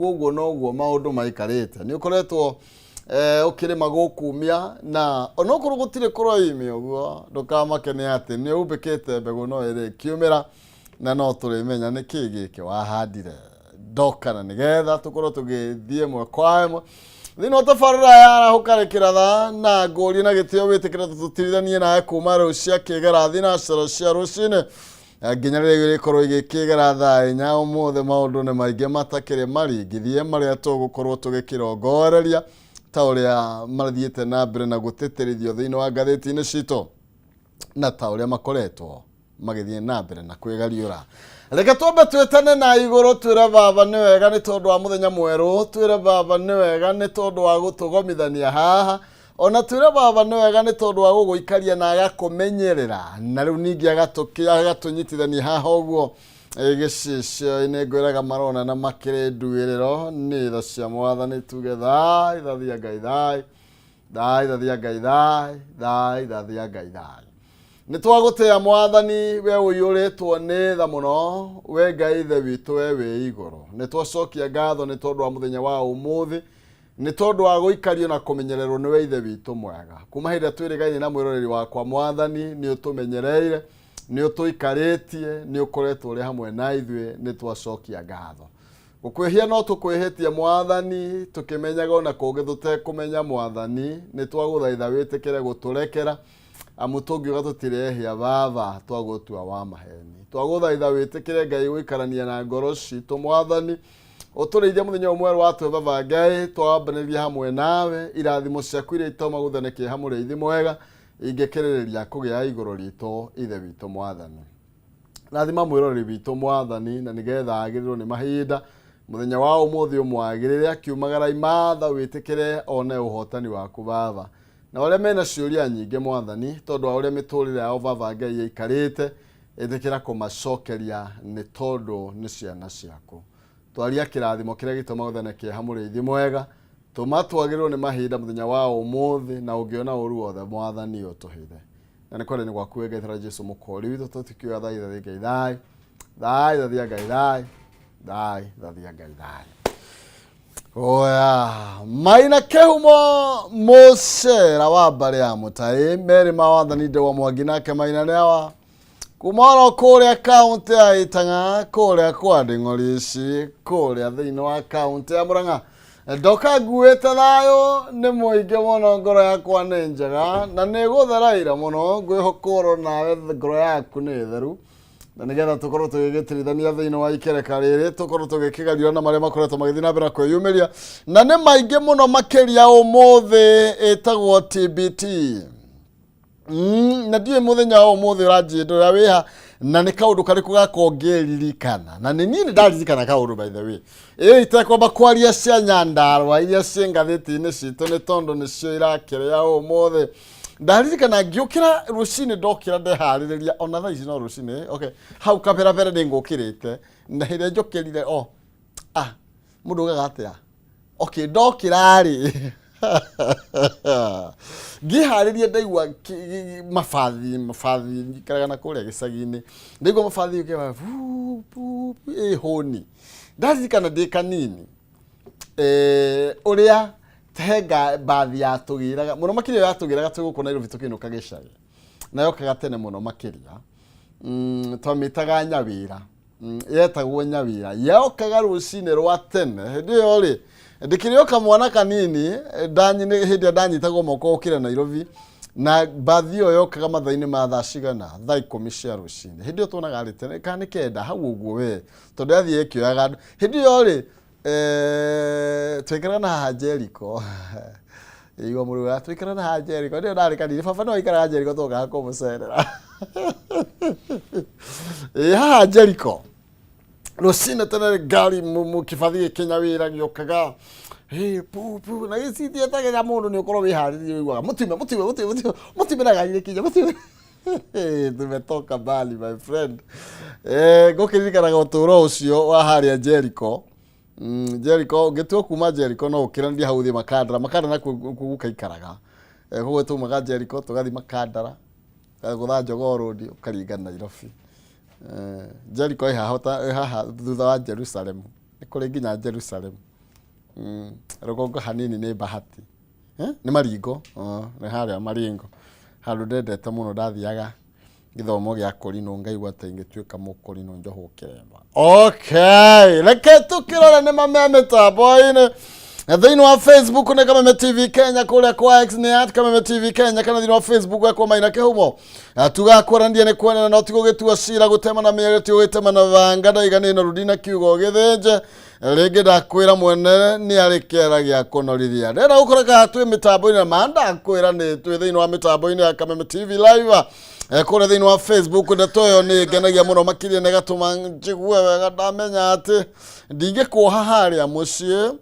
Uguo noguo maundu maikarite ni ukoretwo ukirima gukumia na onokorwo gutire kuroime uguo ndukamake ni ati ni ubikite mbegu no iri kiumira na no turimenya ni kigiki wahandire ndokana nigetha tukorwo tugithie mwe kwa mwe thino tafarura ya hukarekera tha na ngori na gitio witikira tutirithanie na kuma rucia kigera thina cero cia rucine nginya rĩrĩa gĩkorwo igĩkĩgera thaa inya ũmũthĩ maũndũ nĩ maingĩ matakĩrĩ maringithie marĩa tũgũkorwo tũgĩkĩrongoreria ta ũrĩa mathiĩte na mbere na gũtĩtĩrithio thĩinĩ wa ngathĩti-inĩ citũ na ta ũrĩa makoretwo magĩthiĩ na mbere na kwĩgariũra. Reke twambe twĩtane na igũrũ twĩre baba nĩ wega nĩ tondũ wa mũthenya mwerũ, twĩre baba nĩ wega nĩ tondũ wa gũtũgomithania haha, ona twĩre baba nĩ wega nĩ tondũ wa gũgũikaria na agakũmenyerera na rĩu ningĩ agatunyitithania haha ũguo gĩcicio-inĩ ngwĩraga marona na makĩrĩ nduĩrĩro nĩ tha cia mwathani tuge thai thathia Ngai thai thai thathia Ngai thai thai thathia Ngai thai. Nĩ twagũtĩa mwathani we ũiyũrĩtwo nĩ tha mũno we Ngai ithe witũ we wĩ igũrũ. Nĩ twacokia ngatho nĩ tondũ wa mũthenya wa ũmũthĩ, nĩ tondũ wa gũikario na kũmenyererwo nĩ we ithe witũ mwega. Kuma hĩndĩ twĩrĩgaine na mwĩroreri wakwa mwathani nĩ ũtũmenyereire, nĩ ũtũikarĩtie, nĩ ũkoretwo ũrĩ hamwe na ithuĩ, nĩ twacokia ngatho. Gũkwĩhia no tũkwĩhĩtie mwathani tũkĩmenyaga ona kũngĩ tũtekũmenya mwathani, nĩ twagũthaitha wĩtĩkĩre gũtũrekera amu tũngiuga tũtirehia baba twagũtua wa maheni. Twagũthaitha wĩtĩkĩre Ngai gũikarania na ngoro citũ mwathani, ũtũrĩithia mũthenya ũmwe watwe baba Ngai twambanĩria hamwe nawe, irathimo ciaku iria itoma gũthanekie hamwe mũrĩithi mwega ingĩkĩrĩrĩria kũgĩa igũrũ ritũ ithe witũ mwathani. Rathima mwĩroreri witũ mwathani na nĩgetha agĩrĩrwo nĩ mahinda mũthenya wa ũmũthĩ ũmwagĩrĩre akiumagara imatha wĩtĩkĩre one ũhotani waku baba na arĩa mena ciũria nyingĩ mwathani tondũ wa ũrĩa mĩtũrĩre yao baba Ngai ĩikarĩte ĩtĩkĩra kũmacokeria nĩ tondũ nĩ ciana ciaku. Twaria kĩrathimo kĩrĩa gĩtũma gũthanekie hamwe mũrĩithi mwega, tũma twagĩrĩrwo nĩ mahinda mũthenya wa ũmũthĩ na ũngĩona ũru wothe mwathani ũtũhithe. Na nĩ kwenda nĩ gwaku wengethera Jesũ mũkori witũ tũtikiuga thai thathia Ngai thai thai thathia Ngai thai thai thathia Ngai thai. Oya maina kehumo mũcera wa mbarĩ ya mũtaĩ merĩ mawathani Ndegwa Mwangi nake maina nĩawa kumana kũrĩa kaunti ya Itang'a kũrĩa kwa Nding'ori ici kũrĩa thĩinĩ wa kaunti ya Murang'a. Ndoka nguĩte thayũ nĩ mũingĩ mũno ngoro yakwa nĩ njega na nĩ gũtheraira mũno ngwĩhokorwo nawe ngoro yaku nĩ theru na nĩgetha tũkorwo tũgĩgĩtirithania thĩinĩ wa ikereka rĩrĩ tũkorwo tũgĩkĩgario na marĩa makoretwo magĩthiĩ na mbere na kwĩyumĩria na nĩ maingĩ mũno makĩria ũmũthĩ ĩtagwo TBT. Na ndiye mũthenya wa ũmũthĩ ũranjĩra ũrĩa wĩha na nĩ kaũndũ karĩkũ gakongĩririkana na nĩ niĩ nĩndaririkana kaũndũ by the way itekwamba kwaria cia Nyandarua iria ciĩ ngathĩti-inĩ citũ nĩ tondũ nĩcio irakĩrĩa ũmũthĩ. Ndaririkana ngĩũkĩra rũcinĩ ndokĩra ndeharĩrĩria ona thaa ici no rũcinĩ okay hau kabere bere nĩ ngũkĩrĩte na hĩrĩa njũkĩrire mũndũ ugaga atĩa okay ndokĩra rĩ ngĩharĩria ndaigua mabathi njikaraga na kũrĩa gĩcagi-inĩ ndaigua mabathi ũkĩba hũni. Ndaririkana ndĩ kanini ũrĩa tenga bathi yatũgĩraga mũno makĩria yatũgĩraga tũgũkũ Nairobi tũkĩinũka gĩcagi na yokaga tene mũno makĩria twamĩtaga Nyawĩra yetagwo Nyawĩra yokaga rũcinĩ rwa tene. Hĩndĩ ĩyo rĩ ndĩkĩrĩoka mwana kanini hĩndĩ ndanyitagwo moko ũkĩra Nairobi na bathi ĩyo yokaga mathaa-inĩ ma thaa cigana thaa 10 cia rũcinĩ. Hĩndĩ ĩyo tuonaga rĩ tene kana nĩ kenda hau ũguo we tondũ yathiĩ ĩkĩoyaga andũ. Hĩndĩ ĩyo rĩ twĩkaraga na haha Jericho igua mũrũ wa twĩkaraga na haha Jericho ndio ndarĩ kanini baba no ikaraga Jericho tũgaga kũmũcerera haha Jericho rũcinĩ tene ngari mũkĩbathi gĩkĩnyawĩra gĩokaga pu na gĩcitie tagĩra mũndũ nĩ ũkorwo wĩharĩrie wĩiguaga mũtime na gari rĩkinya mũtime tumetoka mbali my friend. Ngũkĩririkanaga ũtũũro ũcio wa harĩa Jericho ngĩtua kuma Jericho no ũkĩrania hau thĩ makandara nakuo gũkaikaraga koguo tumaga Jericho tũgathi makandara gũtha Jogoo Road ũkaringa Nairobi. Jericho haha thutha wa Jerusalem nĩ kũrĩ nginya Jerusalem Rũgongo hanini nĩ bahati nĩ maringo nĩ harĩa maringo handũ ndendete mũno ndathiaga gĩthomo gĩa kũrinwo ngaigua ta ingĩtuĩka mũkũrinwo njohwo kĩremba. Okay, reke tũkĩrora nĩ mameme mĩtambo-inĩ thĩinĩ wa Facebook nĩ Kameme TV Kenya, kũrĩa kwa X nĩ @Kameme TV Kenya, kana thĩinĩ wa Facebook gwa Maina Kĩhumo. Tugakũrania nĩ kuonana no tigũgĩtua cira gũtema na mĩario tigũgĩtema na vanga ndaiganĩno Rudina kiugo gĩthĩnje rĩngĩ ndakwĩra mwene nĩ arĩ kĩara gĩa kũnorithia. Ndĩrenda gũkũreka twĩ mĩtambo-inĩ na ma ndakwĩra nĩ twĩ thĩinĩ wa mĩtambo-inĩ ya Kameme TV live kũrĩa thĩinĩ wa Facebook. Ndeto ĩyo nĩ ngenagia mũno makĩria na ĩgatũma njigue wega ndamenya atĩ ndingĩkuoha harĩa mũciĩ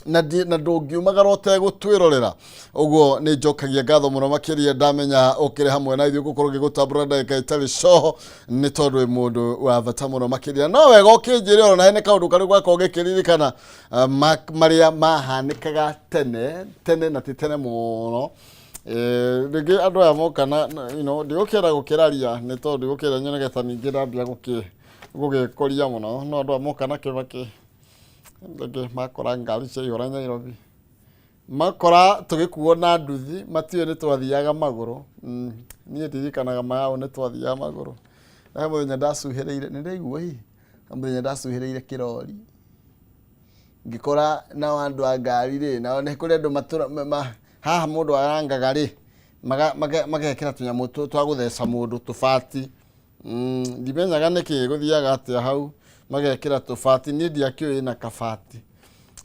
na ndũngiumagara ũtegũtwĩrorera. Ũguo nĩ njokagia ngatho mũno makĩria ndamenya ũkĩrĩ hamwe na ithuĩ gũkorwo gĩgũtambũra ndagĩka itarĩ coho nĩ tondũ wĩ mũndũ wa bata mũno makĩria. No wega ũkĩnjĩre ona hene kaũndũ karĩa gwakorwo gĩkĩririkana marĩa mahanĩkaga tene na ti tene mũno. Rĩngĩ andũ aya moka na ndigũkĩenda gũkĩraria nĩ tondũ ndigũkĩenda nyone getha ningĩ ndambia gũgĩkũria mũno. No andũ aya moka na Kĩbakĩ rĩngĩ makora ngari cia ihũra Nairobi, makora tũgĩkuo na nduthi matiũĩ nĩ twathiaga magũrũ. Niĩ ndirikanaga mayao nĩ twathiaga magũrũ. He mũthenya ndacuhĩrĩire nĩ ndaigua mũthenya ndacuhĩrĩire kĩrori ngĩkora na andũ a ngari rĩ na nĩ kũrĩ andũ haha mũndũ arangaga rĩ magekĩra tũnyamũ twa gũtheca mũndũ tũbati. Ndimenyaga nĩkĩ gũthiaga atĩa hau magekĩra tũbati. Niĩ ndiakĩũĩ na kabati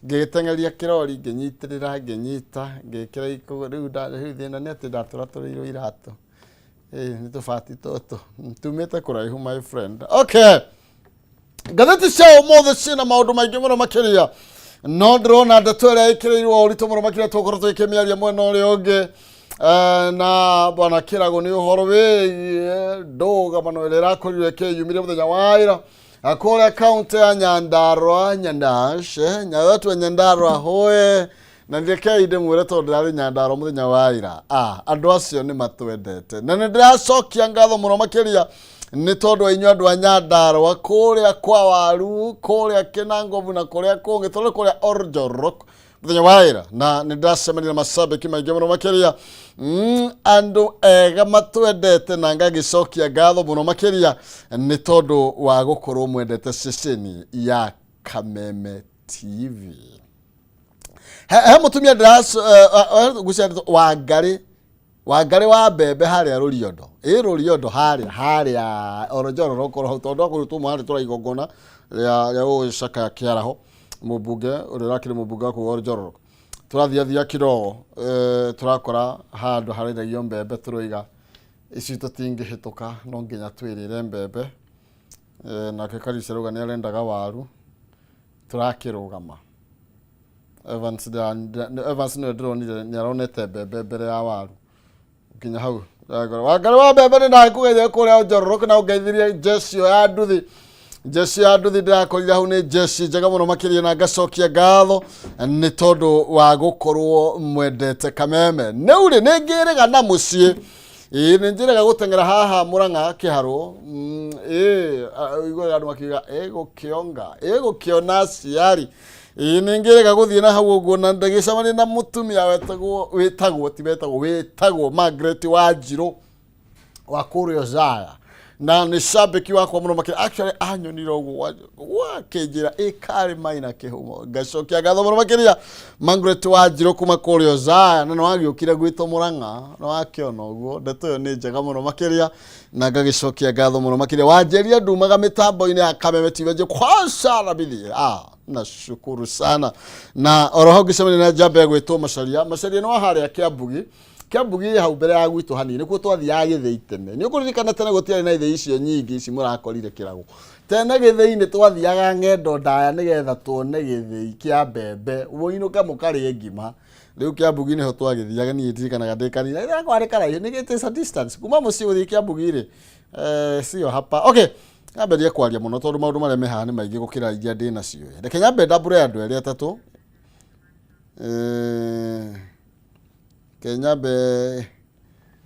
ngĩgĩteng'eria kĩrori ngĩnyitĩrĩra ngĩnyita ngĩkĩra rĩu thĩna nĩ atĩ ndatũratũrĩirwo iratũ. Nĩ tũbati tũtũ tumĩte kũraihu my friend. Okay, ngathĩti cia ũmũthĩ ciĩna maũndũ maingĩ mũno makĩria no ndĩrona ndeto ĩrĩa ĩkĩrĩirwo ũritũ mũno makĩria tũgũkorwo tũgĩkĩmĩaria mwena ũrĩa ũngĩ na bwana Kĩrago nĩ ũhoro wĩgiĩ ndũgamo ĩrĩa ĩrakorirwo ĩkĩyumire mũthenya wa ira kũrĩa kaunti ya Nyandarua watu wa Nyandarua hoe na ndĩrekei ndĩmwĩre tondũ ndĩrarĩ Nyandarua mũthenya wa ira andũ acio nĩ matwendete na nĩ ndĩracokia ngatho mũno makĩria nĩ tondũ wa inyuĩ andũ a Nyandarua kũrĩa kwa waru kũrĩa Kĩnangobu na kũrĩa kũngĩ tondũ kũrĩa Oljorok mũthenya wa ira na nĩ ndacemania na macambĩki maingĩ mũno makĩria andũ ega matwendete na ngagĩcokia ngatho mũno makĩria nĩ tondũ wa gũkorwo mwendete ceceni ya Kameme TV. He mũtumia ndĩragucia Wangari wa mbembe harĩa Rũriondo Rũriondo harĩa Oljorok korwo hau tondũ akorwo tũmwe harĩ tũraigongona rĩa gũgĩcaka kĩaraho mũmbunge ũrĩa ũrakĩrĩ mũmbunge wa kũu Oljorok. Tũrathiathia kĩrogo tũrakora handũ harĩragio mbembe tũroiga ici tũtingĩhĩtũka no nginya twĩrĩre mbembe nake Karisa rauga nĩ arendaga waru tũrakĩrũgama. Evans nĩ ndĩronire nĩ aronete mbembe mbere ya waru nginya hau Wangari wa mbembe nĩ ndakũgeithia kũrĩa Oljorok na ũngeithirie jeshi ya nduthi ndĩrakorire hau nĩ jeshi njega mũno makĩria na ngacokia ngatho nĩ tondũ wa gũkorwo mwendete Kameme. Rĩu rĩ nĩ ngĩrĩga na mũciĩ nĩ njĩrĩga gũteng'era haha Mũrang'a Kĩharũ igũra andũ makiuga ĩgũkĩona aciari nĩ ngĩrĩga gũthiĩ na hau ũguo na ndagĩcemania na mũtumia wĩtagwo Margaret Wanjirũ wa kũrĩa Zaya na nĩ cambĩki wakwa mũno makĩria actually anyonire ũguo wakĩnjĩra karĩ Maina Kĩhumo ngacokia ngatho mũno makĩria Margaret Wanjirũ kuma kũrĩa Zaya na nĩwagĩũkire gwitũ Mũrang'a nĩwakĩona ũguo. Ndeto ĩyo nĩ njega mũno makĩria na ngagĩcokia ngatho mũno makĩria. Wanjĩria ndumaga mĩtambo-inĩ ya Kameme TV kwanza rabithia nashukuru sana na oroho ngĩcemania na njamba gwĩtwo Macharia no harĩa Kĩambugi hau mbere ya gwitũ hanini nĩkuo twathiaga gĩthĩi tene. Nĩ ũkũririkana tene gũtiarĩ na ithĩi icio nyingĩ ici mũrakorire Kĩrago tene gĩthĩi nĩ twathiaga ng'endo ndaya nĩgetha tuone gĩthĩi kĩa mbembe mũinũka mũkarĩe ngima. Rĩu Kĩambugi nĩho twagĩthiaga niĩ ndirikanaga ndĩ kanini ĩrĩa kwarĩ karaihu nĩ gĩtĩca distance kuma mũciĩ gũthiĩ Kĩambugi rĩ sio hapa. Okay, nyamberie kwaria mũno tondũ maũndũ marĩa me haha nĩ maingĩ gũkĩra iria ndĩ nacio. Reke nyambe ndambũre andũ erĩ atatũ Kenyambe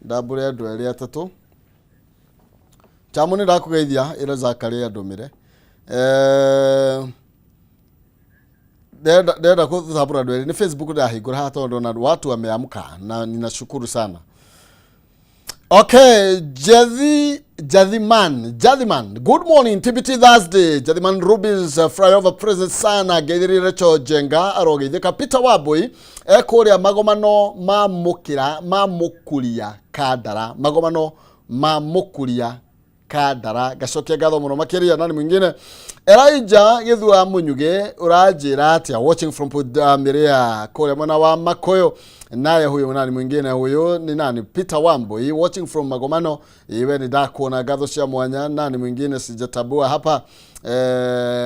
ndambũre andũ erĩ atatũ. Chamu nĩ ndakũgeithia ĩra Zakaria ndũmĩre Deda kuthabura ndwele ni Facebook da higura hata ndo watu wameamka na ninashukuru sana. Okay, Jadhiman. Good morning, TBT Thursday. Jadhiman Rubins, flyover present sana, Gediri Recho Jenga, Arogi. Deka Peter Waboi, Ekoria Magomano, Mamukulia, Kadara, Magomano, Mamukulia, Kadara, Gasokia Gado Monomakeria, nani mwingine. Elijah Yedua Munyuge, Urajira, atia, watching from Miria, Korea Mwana wa Makoyo. Naye huyo nani mwingine huyo ni nani Peter Wamboi watching from Magomano iwe ni dako na gadho cia mwanya nani mwingine sijatabua hapa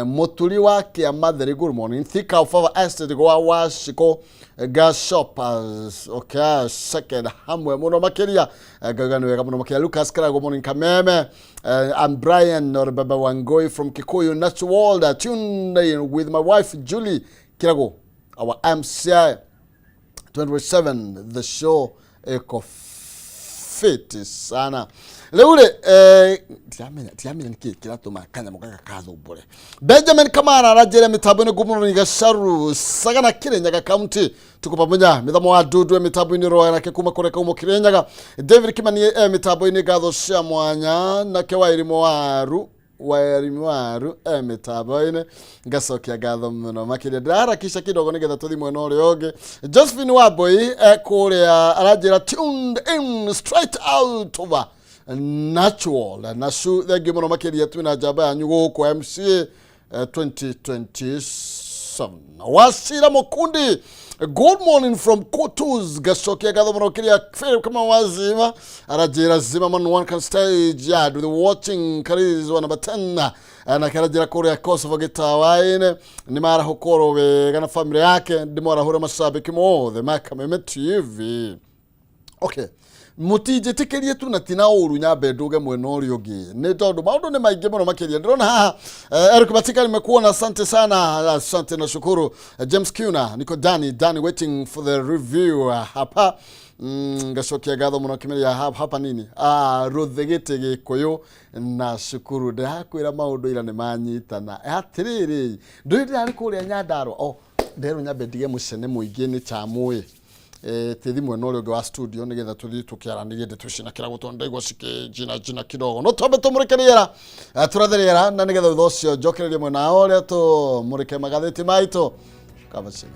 motuli wake Mother good morning thika of our estate go washiko gas shoppers okay second hamwe muno makeria gagano wega muno makeria Lucas Kara good morning Kameme I'm Brian or Baba Wangoi from Kikuyu Natural World tuned in with my wife Julie Kirago our MCI 27 the show eko fit sana leule tiamenya niki kiratuma kanya mukaka kazo bure Benjamin Kamara rajere mitabone gumuru Gasharu sagana Kirenyaga county tuko pamoja mithamo wa dudu mitabone roa na kekuma koreka umo Kirenyaga David Kimani mitabone gadho cia mwanya na kewairimo waru metabaine gasokia gatho muno makire ndara kisha kidogo nigetha tuthi mwena uri oge Josephine Waboi kuria arajira tuned in straight out over natural nashu thegi muno makiria twina jaba yanyu guku MCA 2027 wasira mukundi. Good morning from Kotus Gasokia gatho muno kiria kama wazima arajira zima man one can stage yard with the watching careers one number 10 na karajira Korea Kosovo gitawaine ni mara hokoro we gana family yake ndimora hura mashabiki mo the Makame TV. Okay, mutije tikerie tu natina uru nyabe nduge mwena uri ogi ni tondu maundu ni maingi muno makiria ndirona haha Eric Batika nimekuona asante sana asante na shukuru James Kuna niko Danny waiting for the review hapa Gasokia gatho muno kimeria hapa nini ruthegete gikoyo na shukuru ndakwira maundu ira ni manyitana atiriri ndu ari kuria Nyandaro ndero nyabe ndige mucene muingi ni chamwe tethi mwena uri wa studio nigetha tuthi tukiaranirie ndetucina kira gutonda igwa cike jina kidogo no tombe tumurikeriera turatheriera na nigetha uthocio njokererie mwena uri tu murike magatheti maito kabacime.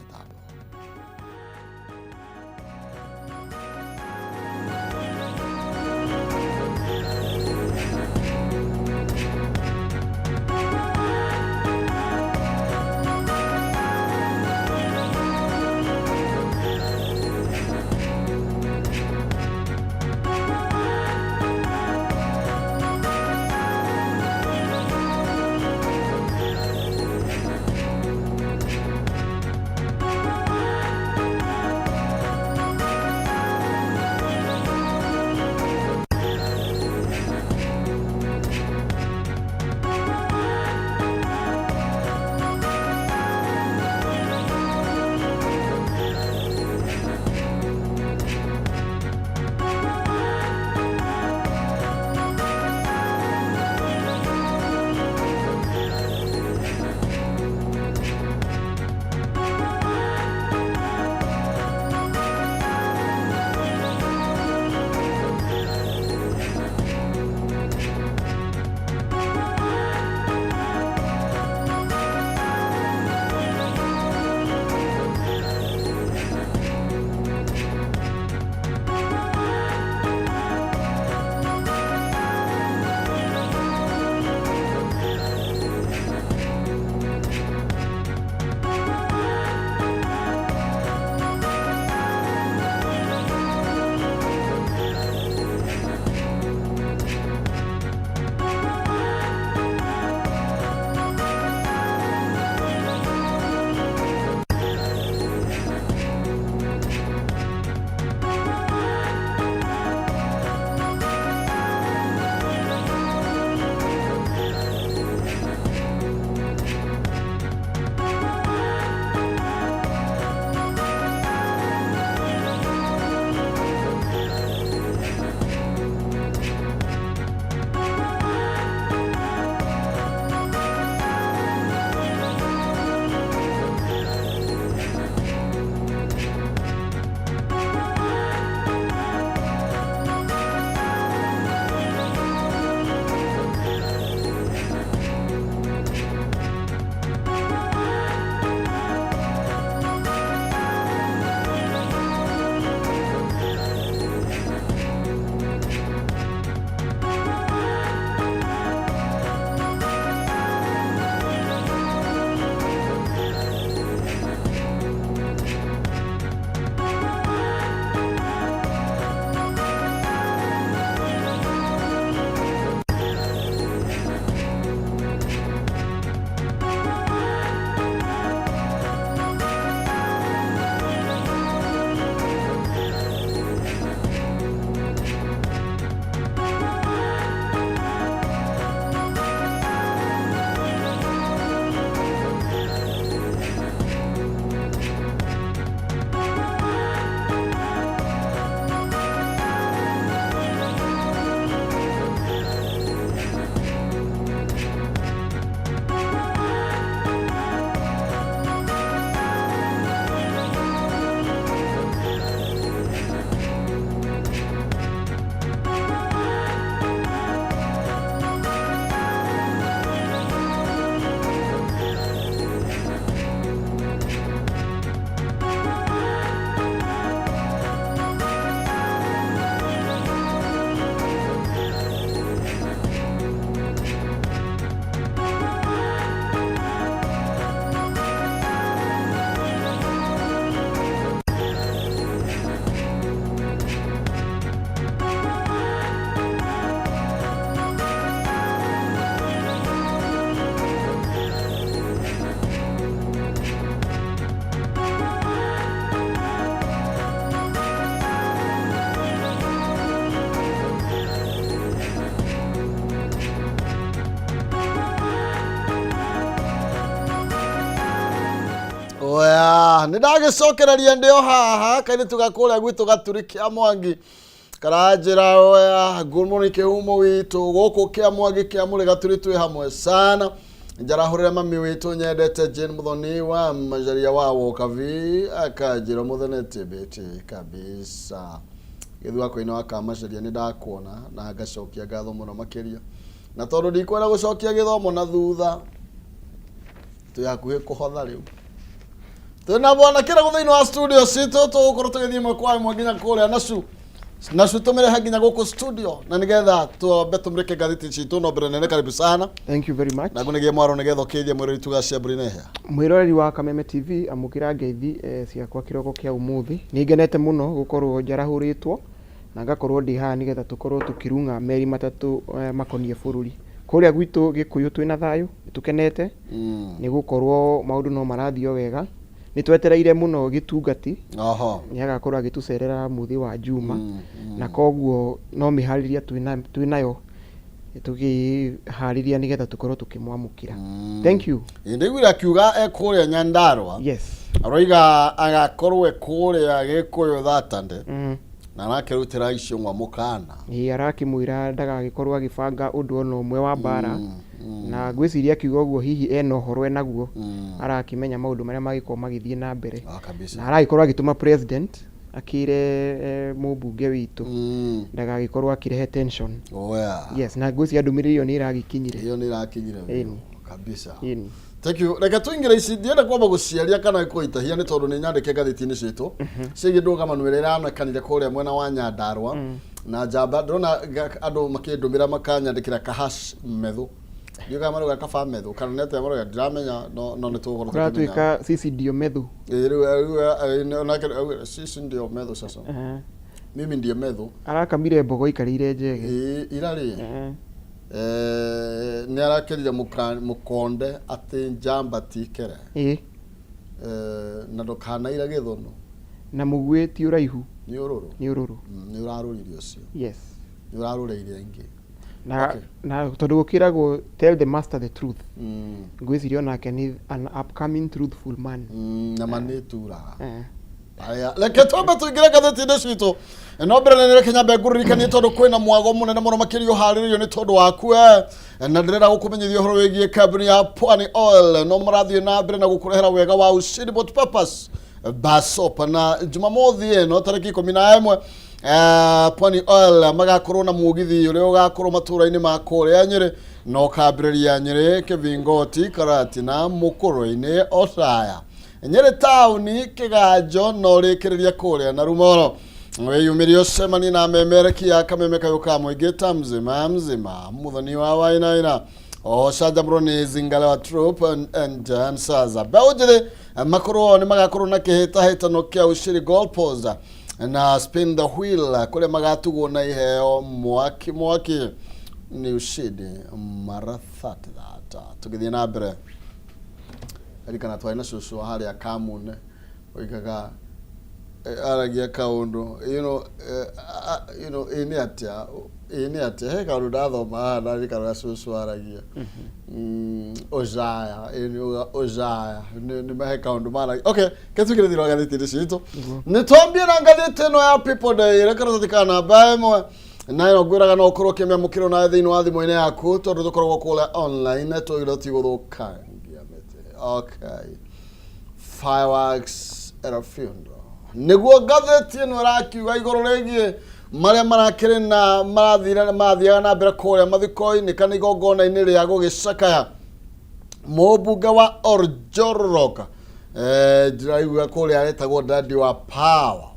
oya nindagĩcokereria ndĩo haha kaini tugakũrĩa gwitũ gaturikia Mwangi karajĩra oya ngũmũni kĩhumo witũ gũkũ kĩa Mwangi kĩa mũrĩ gaturi twĩ hamwe sana njarahũrĩra mami witũ nyendete Jane Muthoni wa majaria wa Wokavi akajĩra mũthenete beti kabisa gĩthua koina wa kamacaria nĩndakuona na ngacokia ngatho mũno makĩria na tondũ ndikwenda gũcokia gĩthomo na thutha tũyakuhĩ kũhotha rĩu tuna bwana kira gũthĩinĩ wa studio citũ tũgũkorwo tũgĩthiĩ ĩmwe kwa ĩmwe nginya kũrĩa nacu tũmĩrehe nginya gũkũ studio na nĩgetha tũmbe tũmũrĩke ngathĩti citũ no mbere nene karibu sana. Thank you very much. Na ngũnĩgie mwaro nĩgetha ũkĩithie mwĩrori tugacia Brineha. Mwĩrori wa Kameme TV amũkĩra ngeithi ciakwa kĩroko kĩa ũmũthĩ. Nĩngenete mũno gũkorwo njarahũrĩtwo na ngakorwo ndĩ haha nĩgetha tũkorwo tũkĩrunga meri matatũ makonie bũrũri. Kũrĩa gwitũ Gĩkũyũ twĩna thayũ tũkenete nĩ gũkorwo maũndũ no marathiĩ wega. Nĩtwetereire mũno gĩtungati nĩagakorwo agĩtũcerera muthi wa Juma na koguo no mĩharĩria twĩnayo tũkĩharĩria nĩgetha tũkorwo tũkĩmwamũkĩra. Thank you. Ndigwira kiuga ekũrĩa Nyandarua. Yes. Aroiga agakorwo ekũrĩa Gĩkũyũ thatande na arakĩrutĩra icio ngwa mũkana. Arakĩmwĩra ndagagĩkorwo agĩbanga ũndũ ona ũmwe wa mbara na ngwĩciria akiuga ũguo hihi ena ũhoro enaguo arakĩmenya maũndũ marĩa magĩkorwo magĩthiĩ na mbere na aragĩkorwo agĩtũma president akire mũmbunge witũ ndagagĩkorwo akĩrehe tension. Yes, na ngwĩciria ndũmĩrĩri ĩyo nĩĩragĩkinyire. Iyo nĩĩrakinyire kabisa. Thank you. Reke tuingire ici ndienda kwamba gũciaria kana gũitahia nĩ tondũ nĩ nyandĩke ngathĩti-inĩ citũ ciĩgiĩ ndũgamano ĩrĩa yanonekanire kũrĩa mwena wa Nyandarua na njamba ndĩrona andũ makĩndũmĩra makanyandĩkĩra kahash methu yuga maruga kaba methu kana nete maruga ndiramenya no nĩ tũgũkorwo tũratuĩka sisi ndio methu rĩu sisi ndio methu sasa mimi ndio methu arakamire mbogo ikarĩire njege irarĩ nĩ arakĩrire mũkonde atĩ njamba tikere na ndũkanaira gĩthũnũ na mũguĩ ti ũraihu nĩ ũrũrũ nĩ ũrarũrire ũcio. Yes, nĩ ũrarũrĩire ingĩ na tondũ gũkĩragwo tell the master the truth ngwĩciria onake nĩ an upcoming truthful man na manĩturaga aya reke twambe tũingĩre ngathĩti-inĩ citũ no mbere nĩ reke nyambe ngũririkanie tondũ kwĩna mwago mũnene mũno makĩria ũharĩrĩirio nĩ tondũ waku na ndĩrenda gũkũmenyithia ũhoro wĩgiĩ kambuni ya Pwani Oil no marathiĩ na mbere na gũkũrehera wega wa ushindi multipurpose basop na Jumamothi ĩno tarĩki 11 Pwani Oil magakorwo na mũgithi ũrĩa ũgakorwo matũra-inĩ ma kũrĩa Nyĩrĩ no kambĩrĩria Nyĩrĩ Kĩvingoti Karati na Mũkũrũ-inĩ Othaya Nyĩrĩ taũni Kĩganjo no rĩkĩrĩria kũrĩa na Rumoro wĩyumĩrie ũcemani na memereki ya Kameme Kayũka mũingĩ ta mzima Muthoni wa Wainaina canjamũrwo nĩ Zingale wa Troop and Nsaza mbeũ njĩthĩ makorwo nĩ magakorwo na kĩhĩtahĩtano kĩa Ushiri Gold Post na Spin the Wheel kũrĩa magatugwo na iheo mwaki nĩ Ushindi mara 30 tũgĩthiĩ na mbere arikana twaina cũcũ harĩa Kamune oigaga aragia kaundu ini atia he kaundu ndathoma haha ndarikana cũcũ aragia ozaya nĩ mahe kaundu maragia. Okay, ketũkĩre thĩinĩ wa ngathĩti-inĩ citũ nĩ twambie na ngathĩti ĩno ya People Day reka tũtikana namba ĩmwe nayo ngwĩraga no ũkorwo ũkĩmĩamũkĩra nayo thĩinĩ wa thimũ-inĩ yaku tondũ tũkoragwo kũrĩa online twagĩrĩirwo tigũthũkangia mĩtĩ. Okay, fireworks at a funeral nĩguo ngathĩti ĩno ĩrakiuga igũrũ rĩgiĩ marĩa marakĩrĩ na marathiaga na mbere kũrĩa mathiko-inĩ kana igongona-inĩ rĩa gũgĩcakaya mũmbunge wa Orjorok ndĩraigua kũrĩa aretagwo Daddy wa Power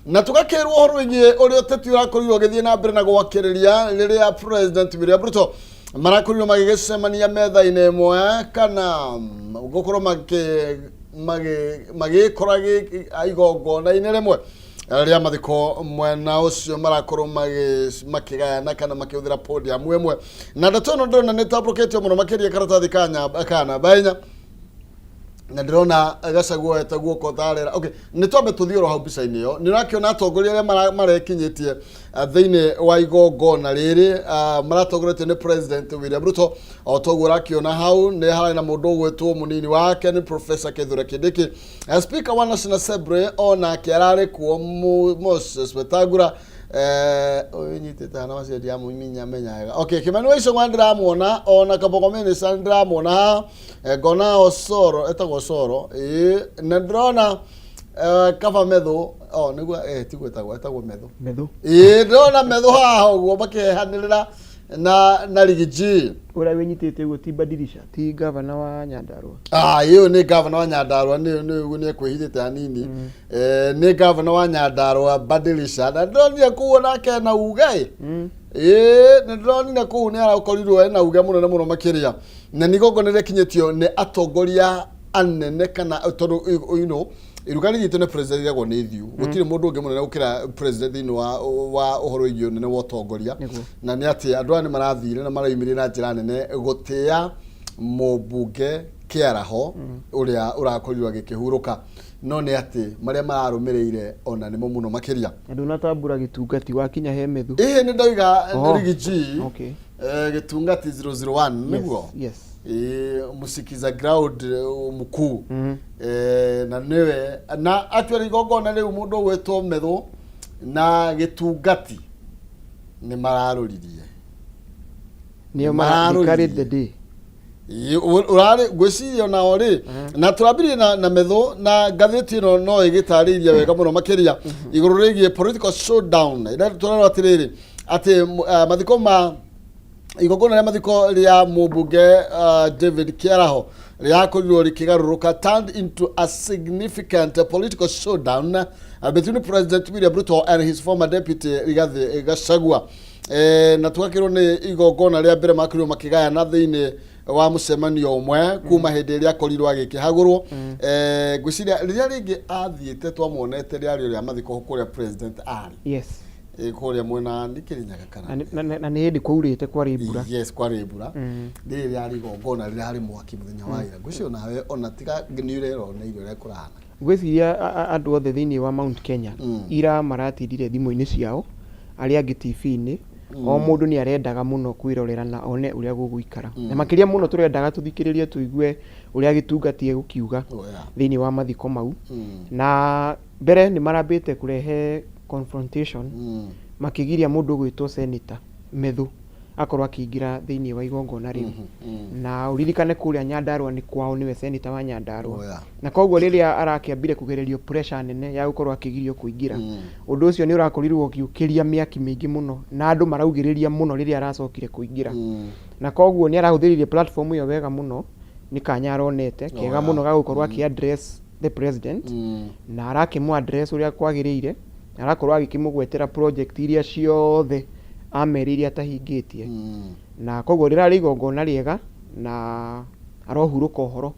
na tũgakĩrwo ũhoro wĩgiĩ ũrĩa ũteti ũrakorirwo ũgĩthiĩ na mbere na gwakĩrĩria rĩrĩa President William Ruto marakorirwo magĩgĩcemania metha-inĩ ĩmwe kana gũkorwo magĩkora igongona-inĩ rĩmwe rĩa mathiko mwena ũcio marakorwo makĩgayana kana makĩhũthĩra podium ĩmwe na ndeto ĩno ndĩrona nĩ tambũrũkĩtio mũno makĩria karatathi kana bainya na ndirona Gachagua etagwo kotharera. Okay, ni twambe tuthioro hau bica-ini yo ni rakiona atongoria aria marekinyitie thiini wa igongona riri maratongoretio ni President William Ruto. O toguo rakiona hau ni harĩ na mundu ugwitwo munini wake ni Professor Kithure Kindiki. Speaker wa National Assembly ona kiarari kuo Moses Wetangula nyitite hana maciari ya muminya menyaga. Okay, Kimani wa Icũng'wa ndiramuona ona Kabogo Minister ndiramuona ngona Osoro etagwo Osoro na ndĩrona kaba Methu nĩguo tigwetagwo etagwo Methu ndĩrona Methu haha ũguo makĩhanĩrĩra na Rigiji uria winyitite guo ti Badilisha ti governor wa Nyandarua. Iyo ni governor wa Nyandarua ni kwihithite hanini ni governor wa Nyandarua Badilisha na ndonire kuona ke na ugai ni ndonire ku ni arakorirwo na ugai muno makiria na nigongonere kinyetio ni atongoria anene kana tondu irugani gitu ne president yago ni thiu gutire mundu ungi munene gukira president ino wa uhoro igio nene wa utongoria na ni ati andu ani marathire na maraimirira na njira nene gutia mubunge kiaraho uria urakorirwa gikihuruka no ni ati maria mararumireire ona nimo muno makiria andu natambura gitungati wakinya he Methu ni ndoiga Rigiji gitungati 001 niguo yes musikiza ground mukuu na niwe na atwari gogona riu mundu wetwo Methu na gitungati ni mararuririe niyo mararuririe the day urare gwicirio na ori na turabirie na Methu na gatheti no igitariria wega muno makiria iguru rigie political showdown ira turara atiriri ati mathiko ma igogona mathiko ria mubunge David Kiaraho ria korirwo rikigaruruka turned into a significant political showdown between President William Ruto and his former deputy Rigathi Gachagua. Na twakirwo ni igogona ria mbere makirio makigaya na thiini wa mucemanio umwe kuma hindi ria korirwo agikihagurwo gwiciria riria ringi athiite twamonete riario ria mathiko kuria president ari yes kuria mwena Kirinyaga kana na ni hindi kwaurite kwa ribura yes kwa ribura riri ari gogona riri hari mwaki muthenya wa ira gwicio nawe ona tiga ni urero na irio ria kurana gwiciria andu othe thiini wa Mount Kenya ira maratindire thimu-ini ciao aria angi TV-ini o mundu ni arendaga muno kwirorera na one uria guguikara na makiria muno turendaga tuthikiririe tuigue uria gitungatie gukiuga thiini wa mathiko mau na mbere ni marambite kurehe confrontation makigiria mundu gwitwo senator Methu akorwo akiingira thiini wa igongona riu na uririkane kuria Nyandarua ni kwao niwe senator wa Nyandarua na koguo riria arakiambire kugererio pressure nene ya gukorwo akigirio kuingira undu ucio ni urakorirwo giukiria miaki mingi muno na andu maraugiriria muno riria aracokire kuingira na koguo ni arahuthiririe platform iyo wega muno ni kanya aronete kega muno ga gukorwo address the president na arakimu address uria kwagiriire arakorwo agikimugwetera project iria ciothe ameriria atahingitie na koguo rirari igongona riega na arohuruka uhoro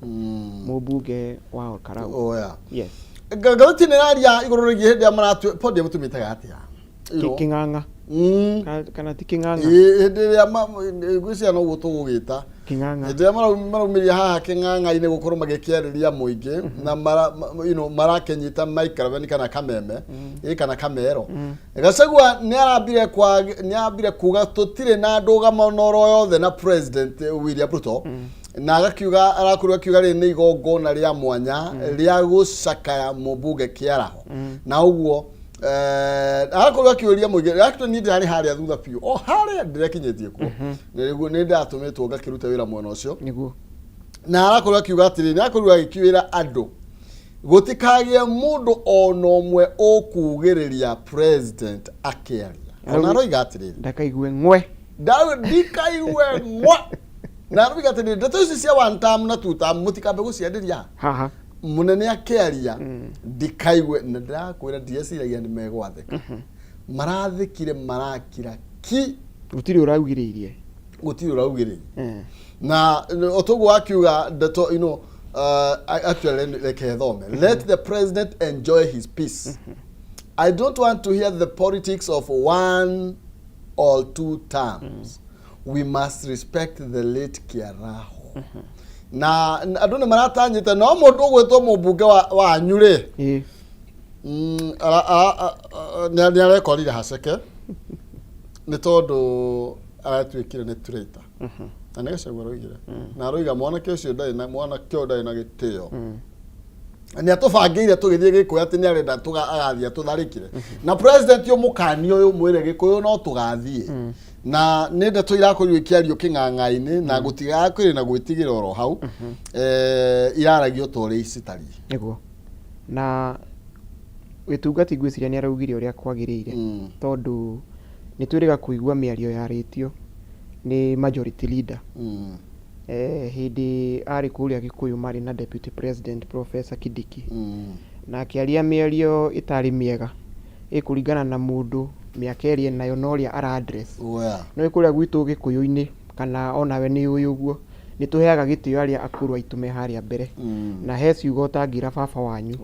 mubunge wa Karau yes gagauti ni raria iguru rigie hindi amaratu podium tumitaga atia king'ang'a kana ti king'ang'a hindi ria gwiciria no gutu gugita king'ang'a hindi maraumiria haha king'ang'a-ini gukorwo magikiariria muingi na marakenyita microphone kana kameme kana kamero Gachagua ni arambire kuga tutire na ndugamo noro yothe na President William Ruto na agakiuga arakorwo akiuga ri ni igongona ria mwanya ria gucakaya mubunge Kiaraho na uguo arakorwo akiuria muingi actually ni ndari haria thutha piu haria ndirekinyetie kuo niguo ni ndatumitwo ngakiruta wira mwena ucio niguo na arakorwo akiuga atiri ni akorwo agikiwira andu gutikagie mundu ono omwe okugiriria president akiaria ona roiga atiri ndakaigwe ngwe ndikaigwe ngwe na roiga atiri ndeto ici cia one term na two term mutikambe gucienderia haha munene akiaria ndikaigwe na ndirakwira ndieciragia ni megwatheka marathikire marakira ki gutiri uraugiririe na otogo akiuga ndeto actually like thome let the president enjoy his peace I don't want to hear the politics of one or two terms we must respect the late Kiaraho na andu ni maratanyite no mundu ugwitwo mubunge wa nyure ni arekorire haceke ni tondu aratwikire ni traitor na nä Gachagua roigire na roiga mwanake ũcio ndarĩ na gĩtĩo nĩ atũbangĩire tũgĩthiĩ Gĩkũyũ atĩ nĩ arenda agathiĩ atũtharĩkire na president ũmũkani ũyũ mwĩre Gĩkũyũ no tũgathiĩ na nĩ ndeto irakorirwo ikĩario kĩng'ang'a-inĩ na gũtigaga kwĩrĩ na gwĩtigĩra oro hau iraragio ta ũrĩa citariĩ nĩguo na gĩtungati ngwĩciria nĩ araugire ũrĩa kwagĩrĩire tondũ nĩ twĩrĩga kũigua mĩario yarĩtio ni majority leader hindi ari kuria Gikuyu mari na deputy president Professor Kidiki na akiaria mĩario itari miega ikuringana na mundu miaka ĩrĩa nayo noria ara address no ikuria gwitu Gikuyu-ini kana onawe ni uyu guo ni tuheaga gĩtĩo aria akuru aitu me haria mbere na he ciugo tangira baba wanyu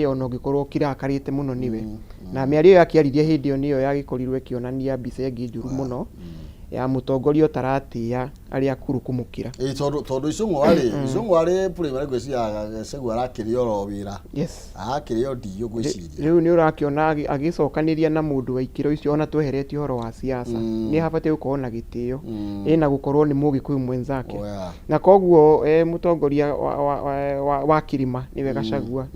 ona ũngĩkorwo kirakarĩte muno niwe na mĩario yakiaririe hindi ĩyo niyo yagĩkorirwo ĩkĩonania mbica ĩngĩ njũru muno ya mutongoria taratia aria akuru kumukira tondu icung'u ari primary gwiciria Gachagua arakiria oro wira akiria ndio gwiciria riu ni urakiona agicokaniria na mundu wa ikiro icio ona tweheretie horo wa siasa ni habatie gukorwo na gĩtĩo na gukorwo ni Mũgĩkũyũ mwenzake na koguo mutongoria wa Kirima niwe Gachagua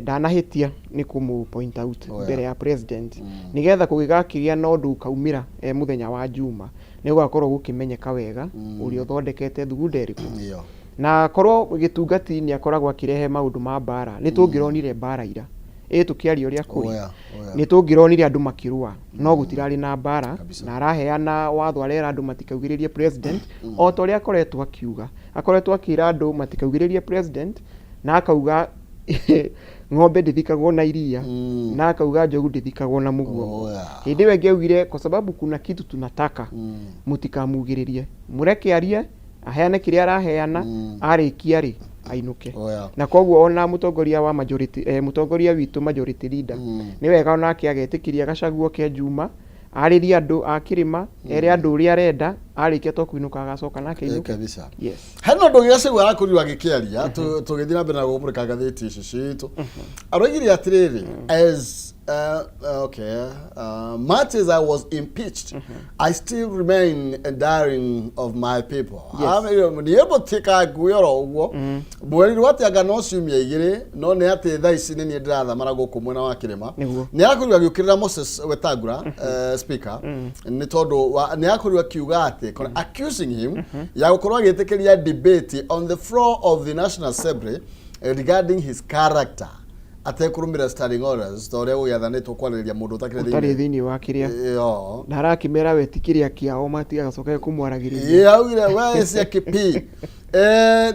ndanahitia ni kumu point out mbere ya president nigetha kugigakiria no ndu kaumira muthenya wa Juma ni gwakorwo gukimenyeka wega uri uthondekete thugunda iriku na korwo gitungati ni akoragwo akirehe maundu ma bara ni tungironire bara ira tukiaria uria kuri ni tungironire andu makirua no gutirari na bara na araheana watho arera andu matikaugiririe president o to ria akoretwo akiuga akoretwo akira andu matikaugiririe president na akauga ng'ombe ndithikagwo na iria na akauga njogu ndithikagwo na muguo hindi we ngeugire kwa sababu kuna kitu tunataka mutikamugiririe mureke arie aheane kiria araheana arikia ri ainuke na koguo ona mutongoria wa majority mutongoria witu majority leader ni wega ona akiagetikiria Gachagua ke Juma ariria andu a Kirima ere andu uria arenda arikia to kuinuka agacoka nake inuke yes hano ndo Gachagua arakorirwo agikiaria tugithira mbere na gumurika gatheti ici citu aroigire atiriri as much as I was impeached, I still remain enduring of my people. I'm able to take a guero. Mweri wati agano ciumia igiri no ne ate thaa ici ni ndiratha marago kumwena wa Kirima ni akorirwo agĩukĩrĩra Moses Wetangula speaker ni tondu ni akorirwo akiuga ati accusing him ya gukorwo agĩtĩkĩria debate on the floor of the National Assembly regarding his character atekurumira standing orders tore uyathanitwo kwarĩrĩria mundu utakire thini wa kiria na arakimera wetikiria kiao mati agacoka kumwaragĩrĩria yaugire we cia kipi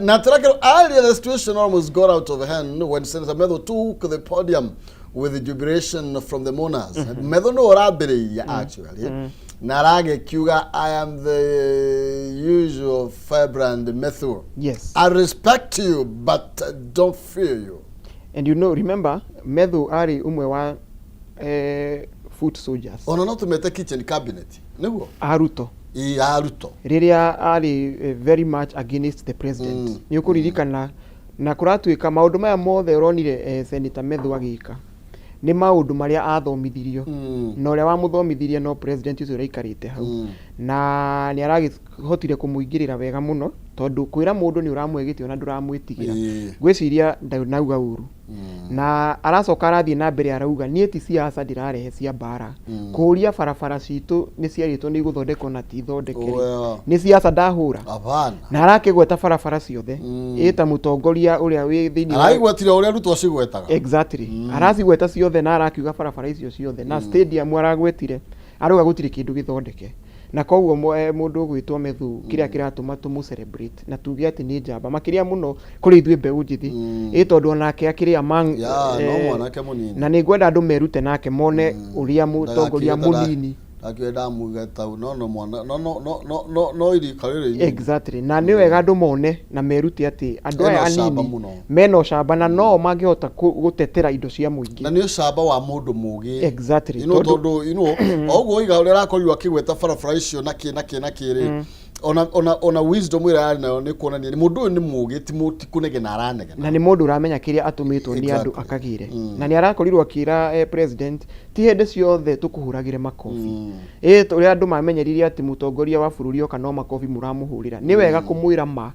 na turakero earlier the situation almost got out of hand when Senator Medho took the podium with the jubilation from the mourners Medho no rabĩrĩria actually na aragikiuga I am the usual firebrand Medho I respect you but don't fear you. And you know, remember, Medho ari umwe wa foot soldiers. Ona no tumete kitchen cabinet. Niguo? Aruto. Aruto. Riria ari very much against the president. Ni ukuririkana na kuratuika maundu maya mothe uronire Senator Medho agika. Ni maundu maria athomithirio. Na uria wamuthomithirie no president ucio reikarite hau. Na ni aragihotire kumuingirira wega muno tondu kwira mundu ni uramwegitio na nduramwitigira. Gwiciria ndauga uru. Na aracoka arathie na mbere arauga nie ti siasa ndirarehe cia bara kuria barabara citu ni ciaritwo ni guthondekwo na ti thondekere ni siasa ndahura na arakigweta barabara ciothe ita mutongoria uria wi thini araigwetire uria Ruto acigwetaga exactly aracigweta ciothe na arakiuga barabara icio ciothe na stadium aragwetire arauga gutire kindu githondeke na koguo mundu gwitwo Medho kiria kiratuma tumu celebrate na tuge ati ni njamba makiria muno kuri ithwe mbeũ njithi tondu onake akiria mang no mwanake munini na ni gwenda andu merute nake mone uria mutongoria munini akienda mugeta no mwana no iri karire exactly na ni wega andu mone na merute ati andu aya anini meno shamba na no mangihota gutetera indo cia muingi na ni shamba wa mundu mugi exactly tondu oguo iga uria rakorirwo akigweta barabara icio na kiri ona wisdom ira nayo ni kuonania ni mundu ni mugi ti kunege na aranege na ni mundu uramenya kiria atumitwo ni andu akagire na ni arakorirwo akira president ti hende ciothe tukuhuragire makofi uri andu mamenyeririe ati mutongoria wa bururi oka no makofi muramuhurira ni wega kumwira ma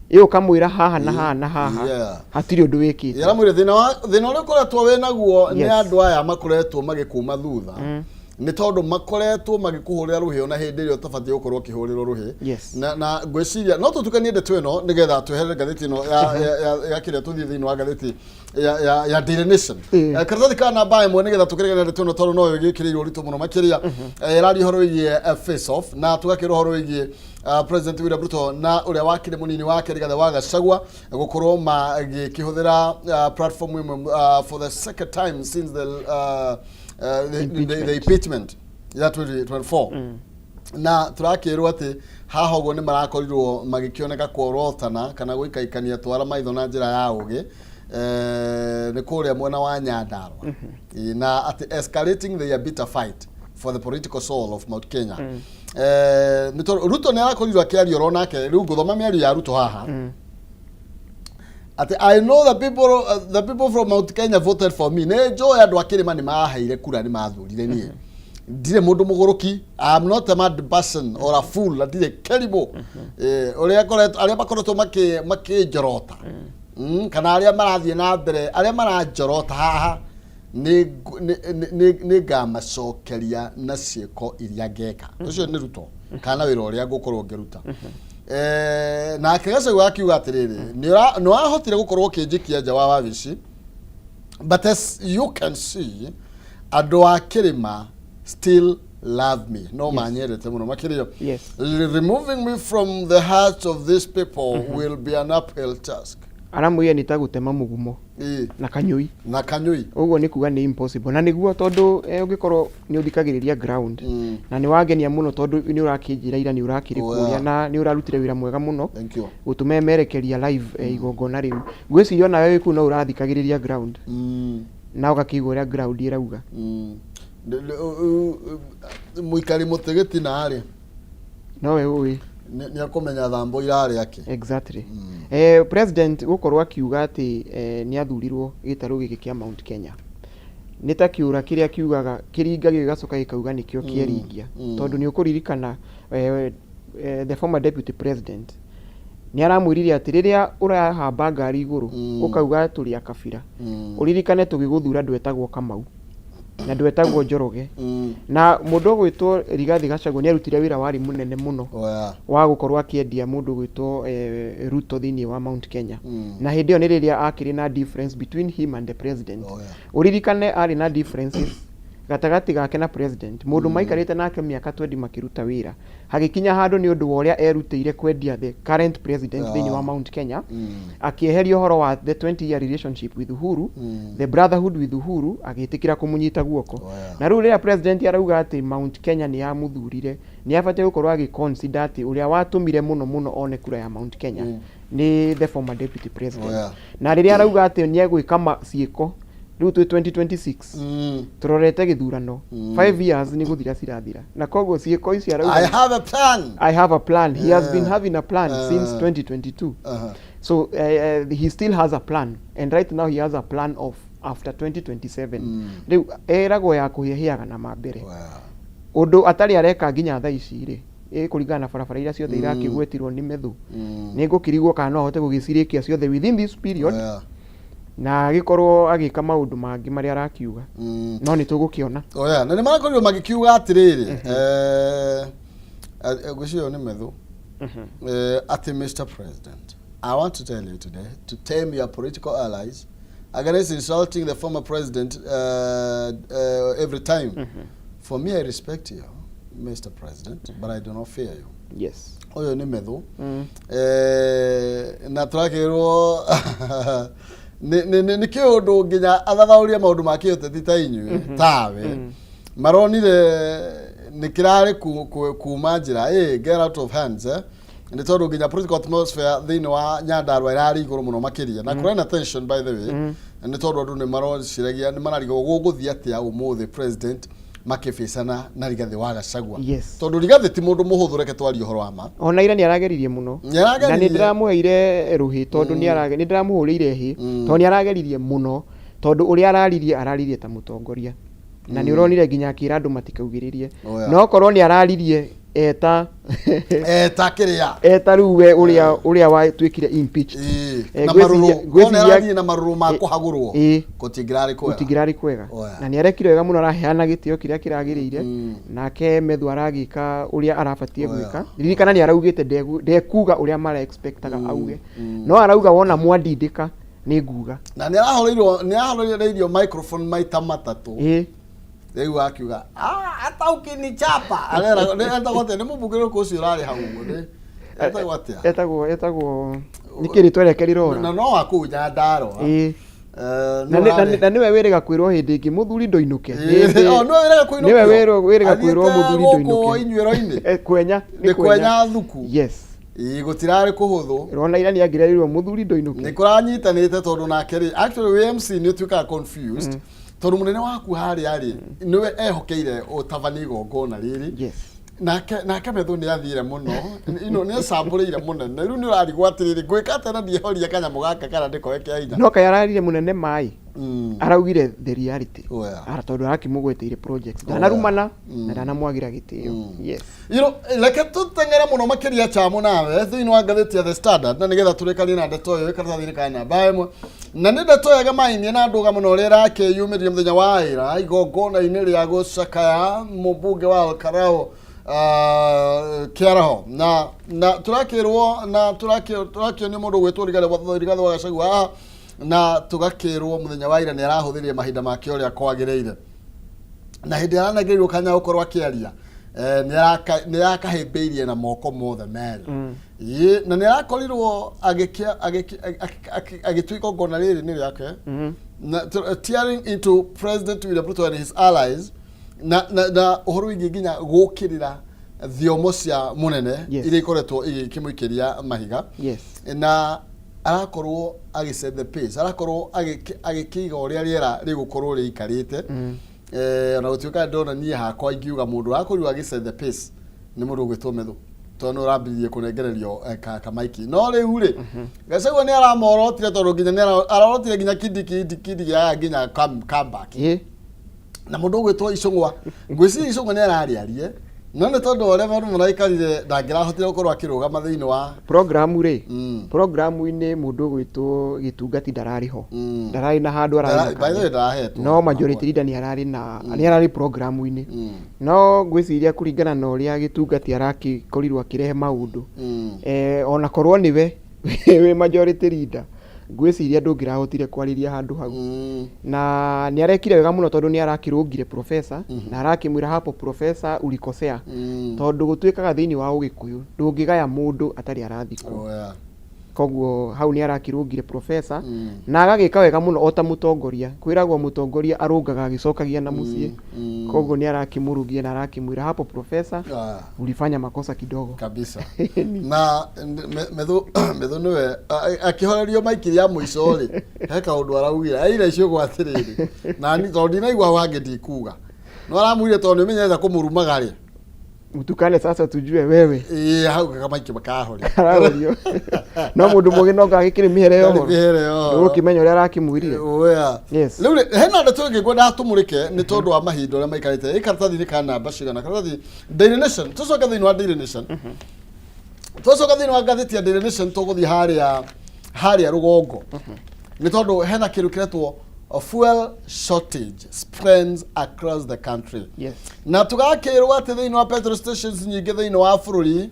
iyo kamwira haha na haha na haha hatiri undu wikite yaramwire thina uri koretwo we naguo ni andu aya makoretwo magikuma thutha ni tondu makoretwo magikuhurira ruhio na hindi rio tabatie gukorwo kihurirwo ruhi na ngwiciria no tutukanie ndeto ino nigetha twehere gatheti ino ya kiria tuthie thiini wa gatheti ya Daily Nation karatathi kana bae mo nigetha tukirigana ndeto ino tondu no gikirirwo ritu muno makiria rari horo yigie face off na tugakirwo horo yigie President William Ruto na uria wakire munini wake rigathe wa Gachagua gukorwo magikihũthĩra platform for the second time since the impeachment ya 2024 na turakirwo ati hahogo ni marakorirwo magikioneka kuorotana kana guikaikania twara maitho na njira ya ugi ni kuria mwena wa Nyandarua na ati escalating the bitter fight for the political soul of Mount Kenya Ruto ni arakorirwo akiario ronake riu nguthoma miario ya Ruto haha ati I know the people from Mount Kenya voted for me ne joy andu akirima ni mahaire kura ni mathurire nie ndire mundu muguruki I'm not a mad person or a fool ndire keribo uria koretwo aria bakoretwo makijorota kana aria marathie na mbere aria marajorota haha ni ngamacokeria na cieko iria ngeka ucio ni Ruto kana wira uria ngukorwo ngiruta na Gachagua akiuga atiriri no ahotire gukorwo kinjikia nja wa wabici but as you can see andu akirima still love me no manyerete muno makirio removing me from the hearts of these people will be an uphill task aramuye ni tagutema mugumo na kanyui uguo ni kuga ni impossible na niguo tondu ungikorwo ni uthikagiriria ground na ni wagenia muno tondu ni urakijira ira ni urakirikuria na ni urarutire wira mwega muno utume merekeria live igongona riu ngwiciria na wewe ku no urathikagiriria ground na ugakigura ground irauga muikari mutegeti na ari no we ni akomenya thambo irari yake exactly president gukorwa akiuga ati ni athurirwo gitaru giki kia Mount Kenya nitakiura kiria kiugaga kiringa gigacoka gikauga nikio kieringia tondu ni ukuririkana the former deputy president ni aramwiririe ati riria urahamba ngari iguru ukauga turi akabira uririkane tugiguthura ndwetagwo Kamau na ndwetagwo Njoroge na mundu gwitwo Rigathi Gachagua ni arutire wira wari munene muno wa gukorwa akiendia mundu gwitwo Ruto thini wa Mount Kenya na hindi yo ni riria akiri na difference between him and the president uririkane ari na differences gatagati gake na president mundu maikarite nake miaka 20 makiruta wira hagikinya handu ni undu woria erutire kwendia the current president thini wa Mount Kenya akieheria horo wa the 20-year relationship with Uhuru the brotherhood with Uhuru agitikira kumunyita guoko na riu ria president arauga ati Mount Kenya ni yamuthurire ni afate gukorwa agiconsider ati uria watumire muno one kura ya Mount Kenya ni the former deputy president na riria arauga ati ni egwika ciiko riu 2026 turorete githurano 5 years ni guthira cirathira na koguo ciiko ici arauga I have a plan he has been having a plan since 2022 so he still has a plan and right now he has a plan of after 2027 riu eragwo ya kuhihiaga na mambere undu atari areka nginya tha ici ri kuringana na barabara ira ciothe irakigwetirwo ni methu ni ngukirigwo kana no hote gugicirikia ciothe within this period na gikorwo agika maundu mangi mari arakiuga no ni tugukiona na ni marakorirwo magikiuga atiriri gucio ni methu ati Mr. President I want to tell you today to tame your political allies against insulting the former president every time for me I respect you Mr. President but I do not fear you yes oyo ni methu na turakirwo ni kiundu nginya athathauria maundu ma kiuteti ta inyu tawe maronire ni kirari kuma njira get out of hands ni tondu nginya political atmosphere thini wa Nyandarua irari iguru muno makiria na kurena tension by the way ni tondu andu ni marociragia ni mararigo guguthia atia umuthi president makifecana na Rigathi wa Gachagua Yes. tondu Rigathi ti mundu muhuthu reke twari uhoro wa ma ona ira ni arageririe muno na ni ndiramuheire ruhi tondu ni ndiramuhurire hi tondu ni arageririe muno tondu uri araririe ta mutongoria na ni uronire nginya akira andu matikaugiririe no korwo ni araririe eta ruwe uria wa twikire impeach na maruru na maruru ma kuhagurwo gutigirari kwega na ni arekire wega muno araheana gitio kiria kiragirire nake methu aragika uria arabatie gwika ririkana ni araugite ndekuga uria mara expectaga auge no arauga wona mwandindika ni nguga na ni arahoreirio microphone maita matatu Rĩu akiuga hata ukinichapa arenda gote ni mubugire ko cio rari hau ni etagwo nikiri twerekerirora na no akunya ndaro na niwe wĩrĩga kwĩrwo hĩndĩ ĩngĩ mũthuri ndoinuke niwe wĩrĩga kwĩrwo mũthuri ndoinuke inyuĩro-inĩ kwenya thuku yes gutirari kuhuthu rona ira ni agirerirwo mũthuri ndoinuke ni kuranyitanite tondu nake actually WMC ni tuika confused tondu munene waku hari ari niwe ehokeire utabani gongona riri yes nake methu ni athire muno ino ni sambureire muno na riu ni urarigwa atiriri gwika atena ndiehoria kanyamu gaka kana ndikoeke hinya no kayararire munene mai araugire the reality ara tondu arakimugweteire projects ndanarumana na ndanamwagira gitio yes leke tutengere muno makiria chamu nawe thini wa ngatheti ya The Standard na nigetha turekanie na ndeto yo ikaratathini kana baimwe na ni ndeto yaga mainie na nduga muno rira akiyumirie muthenya wa ira igongona ini ria gucakaya mubunge wa Karao Kiaraho na turakirwo na turakio ni mundu gwetwo Rigathi wa Gachagua na tugakirwo muthenya wa ira ni arahuthirie mahinda make uria kwagiriire na hindi aranagirirwo kanya ukorwo akiaria ni yakahimbiirie na moko mothe meri na ni arakorirwo agitwika ngona riri ni yake tearing into President William Ruto and his allies na uhoro wingi nginya gukirira thiomo cia munene iria ikoretwo igikimuikiria mahiga na arakorwo agiset the pace arakorwo agikiga uria riera rigukorwo riikarite na gutuika ndona nie hakwa ingiuga mundu arakorwo agiset the pace ni mundu gwitwo methu tondu rambirie kurengererio kamaiki no riu ri Gachagua ni aramorotire tondu nginya ni arorotire nginya kidi ya nginya comeback na mundu gwitwo Icung'wa ngwisi Icung'wa ni arariarie no ni tondu ore mundu muraikarire ndangirahotire gukorwo akirugama thiini wa programu-ini mundu gwitwo gitungati ndarariho ndarari na handu arahetwo no majority leader ni arari programu-ini no ngwiciria kuringana na uria gitungati arakikorirwo akirehe maundu ona korwo niwe we majority leader ngwiciria ndungirahotire kwariria handu hau na ni arekire wega muno tondu ni arakirungire professor na arakimwira hapo professor ulikosea tondu gutwikaga thiini wa ugikuyu ndungigaya mundu atari arathikwo koguo hau ni arakirungire professor na agagika wega muno ota mutongoria kwiragwo mutongoria arungaga agicokagia na mucie koguo ni arakimurugia na arakimwira hapo professor ulifanya makosa kidogo kabisa na methu niwe akihorerio maikiri ya muico ri heka undu araugira aira icio gwatiriri na ni tondu naigua wange ndikuga no aramwire tondu menyereza kumurumaga ri mutukane sasa tujue wewe hau kama ikibakahori no mundu mugi no ngagikire mihere yo ukimenya uria arakimwirire yes riu hena ndeto ngi gwenda tumurike ni tondu wa mahinda uria maikarite ikaratathi ni kana bashigana karatathi Daily Nation tucoka thiini wa Daily Nation tucoka thiini wa ngatheti ya Daily Nation tuguthi haria rugongo ni tondu hena kiru kiretwo fuel shortage spreads across the country. Yes. Na tugakirwa ati thiini wa petrol stations nyingi thiini wa bururi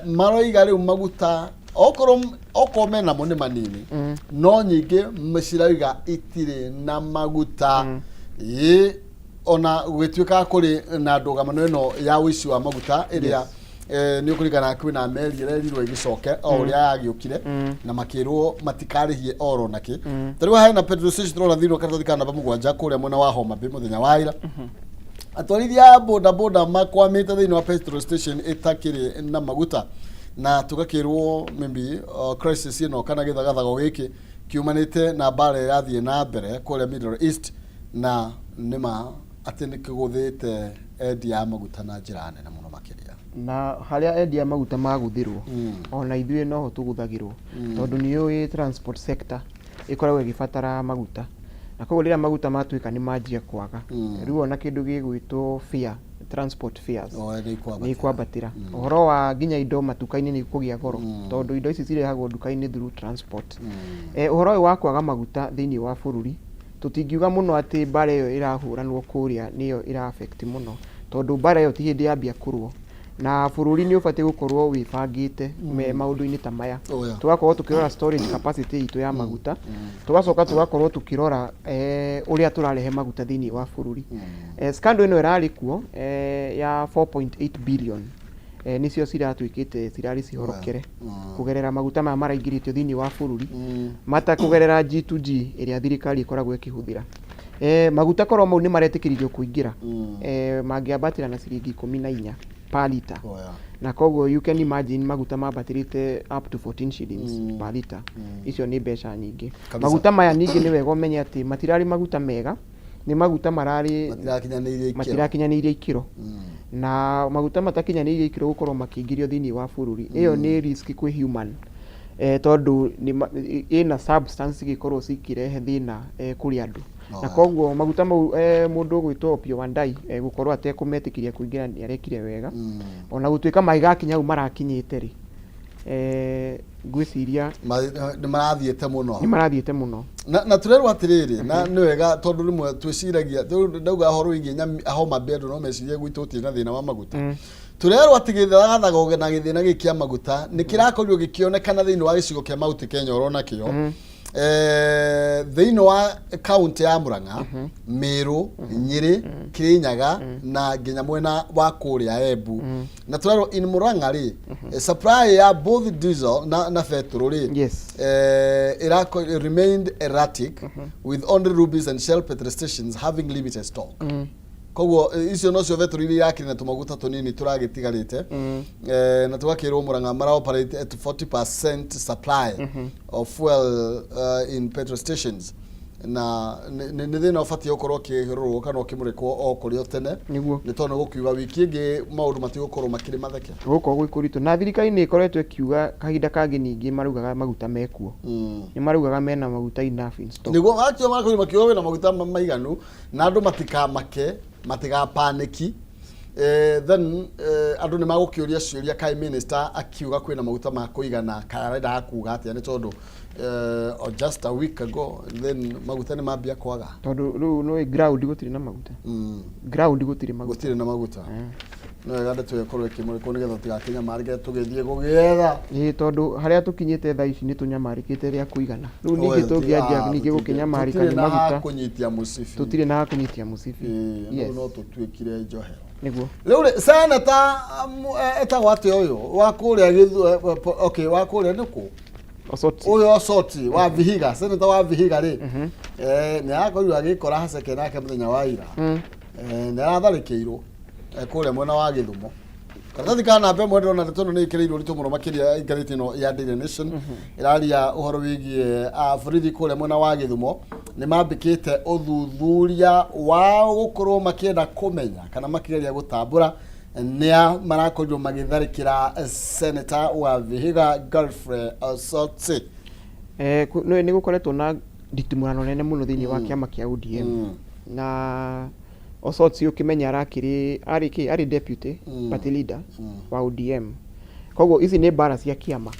maroiga riu maguta okorwo mena mo ni manini no nyingi macirauga itire na maguta ona gwituika kuri na ndugamano ino ya wici wa maguta iria ni ukurigana kwina meri irerirwo igicoke o uria yagiukire na makirwo matikarihie oro naki tariwa haina petrol station rona thino karatathi kana namba mugwanja kuria mwena wa Homa Bay muthenya wa ira atwarithia boda makwamite thiini wa petrol station itakiri na maguta na tugakirwo maybe crisis ino kana githagathago giki kiumanite na bare irathie na mbere kuria Middle East na nima ati nä kä gå thä te endia ya maguta na njä ra nene må no makä ria na harĩa endia maguta maguthirwo ona ithuĩ noho tũguthagĩrwo tondũ nĩ ũĩ transport sector ĩkoragwo ĩgĩbatara maguta na koguo rĩrĩa maguta matuĩka nĩ manjia kwaga rĩu ona kĩndũ gĩgwĩtwo fare transport fares nĩ kwambatĩra ũhoro wa nginya indo matuka-inĩ nĩ kũgĩa goro tondũ indo ici cirehagwo nduka-inĩ through transport ũhoro ũyũ wa kwaga maguta thĩinĩ wa bũrũri tũtingiuga mũno atĩ mbara ĩyo ĩrahũranwo kũrĩa nĩyo ĩra affect mũno tondũ mbara ĩyo ti hĩndĩ yambia kũrũo na bũrũri nĩ ũbatiĩ gũkorwo wĩbangĩte maũndũ-inĩ ta maya tũgakorwo tũkĩrora storage capacity itũ ya maguta tũgacoka tũgakorwo tũkĩrora ũrĩa tũrarehe maguta thĩinĩ wa bũrũri scandal ĩno ĩrarĩ kuo ya 4.8 billion nĩcio ciratuĩkĩte cirarĩ cihorokere kũgerera maguta maya maraingĩrĩtio thĩinĩ wa bũrũri matakũgerera G2G ĩrĩa thirikari ĩkoragwo ĩkĩhũthĩra maguta korwo mau nĩ maretĩkĩririo kũingĩra mangĩambatĩra na ciringi 14 per liter na koguo you can imagine maguta mambatĩrĩte up to 14 shillings per liter icio nĩ mbeca nyingĩ maguta maya ningĩ nĩ wega ũmenye atĩ matirarĩ maguta mega nĩ maguta mararĩ matirakinyanĩirie ikĩro na maguta matakinyanĩirie ikĩro gũkorwo makĩingĩrio thĩinĩ wa bũrũri ĩyo nĩ risk kwĩ human tondũ ĩna substance igĩkorwo cikĩrehe thĩna kũrĩ andũ na koguo maguta mau mũndũ ũgwĩtwo Opiyo Wandayi gũkorwo atekũmetĩkĩria kũingĩra nĩ arekire wega ona gũtuĩka maigakinya hau marakinyĩte rĩ ngwĩciria nĩ marathiĩte mũno na tũrerwo atĩrĩrĩ na nĩ wega tondũ rĩmwe twĩciragia ndauga horo wĩgiĩ homa mbĩa andũ no mecirie gwitũ tũtirĩ na thĩna wa maguta tũrerwo atĩ gĩthagathago na gĩthĩna gĩkĩ kĩa maguta nĩ kĩrakorirwo gĩkĩonekana thĩinĩ wa gĩcigo kĩa Mount Kenya oro nakĩo thĩinĩ wa kaunti ya Murang'a Meru Nyeri Kirinyaga na nginya mwena wa kũrĩa Embu na tũrerwo in Murang'a rĩ supply ya both diesel na petrol rĩ remained erratic with only Rubis and Shell petrol stations having limited stock koguo icio no cio petrol iria yakĩrĩ na tũmaguta tũnini tũragĩtigarĩte na tũgakĩrwo Murang'a mara operate at 40% supply of fuel in petrol stations na nĩ thĩna ũbatiĩ gũkorwo ũkĩrorwo kana ũkĩmũrĩkwo o kũrĩ tene nĩ tondũ gũkiuga wiki ĩngĩ maũndũ matigũkorwo makĩrĩ matheke gũkorwo gwĩ kũritũ na thirikari nĩ ĩkoretwo ĩkiuga kahinda kangĩ ningĩ marugaga maguta mekuo nĩ marugaga mena maguta enough in stock nĩguo akĩo makorirwo makiuga wĩna maguta maiganu na andũ matikamake matigapaniki then andũ nĩ magũkĩũria ciũria kai minister akiuga kwĩna maguta ma kũigana kana arenda kuuga atĩa nĩ tondũ just a week ago then maguta nĩ mambia kwaga tondũ rĩu no ground gũtirĩ na maguta ground gũtirĩ na maguta no wega ndĩtũgĩkorwo ĩkĩmũrĩkwo nĩgetha tũgakinyamarĩke tũgĩthiĩ gũgĩetha tondũ harĩa tũkinyĩte thaa ici nĩ tũnyamarĩkĩte rĩa kũigana rĩu ningĩ tũngĩanjia ningĩ gũkĩnyamarĩka nĩ maguta tũtirĩ na kũnyitia mũcibi no tũtuĩkire njohero nĩguo rĩu rĩ seneta etagwo atĩa ũyũ wa kũrĩa wa kũrĩa nĩ kũ ũyũ Osoti wa Vihiga seneta wa Vihiga rĩ nĩ arakorirwo agĩkora haceke nake mũthenya wa ira nĩ aratharĩkĩirwo kũrĩa mwena wa Gĩthumo karatathi ka namba ĩmwe ndĩrona nĩ tondũ nĩ ĩkĩrĩirwo ritũ mũno makĩria intaneti ĩno ya Daily Nation ĩraria ũhoro wĩgiĩ borithi kũrĩa mwena wa Gĩthumo nĩ mambĩkĩte ũthuthuria wa gũkorwo makĩenda kũmenya kana makĩgeria gũtambũra nĩa marakorirwo magĩtharĩkĩra seneta wa Vihiga Godfrey Osoti nĩ gũkoretwo na nditimũrano nene mũno thĩinĩ wa kĩama kĩa ODM na Osoti ũkĩmenya arĩ deputy party leader wa ODM koguo ici nĩ mbara cia kĩama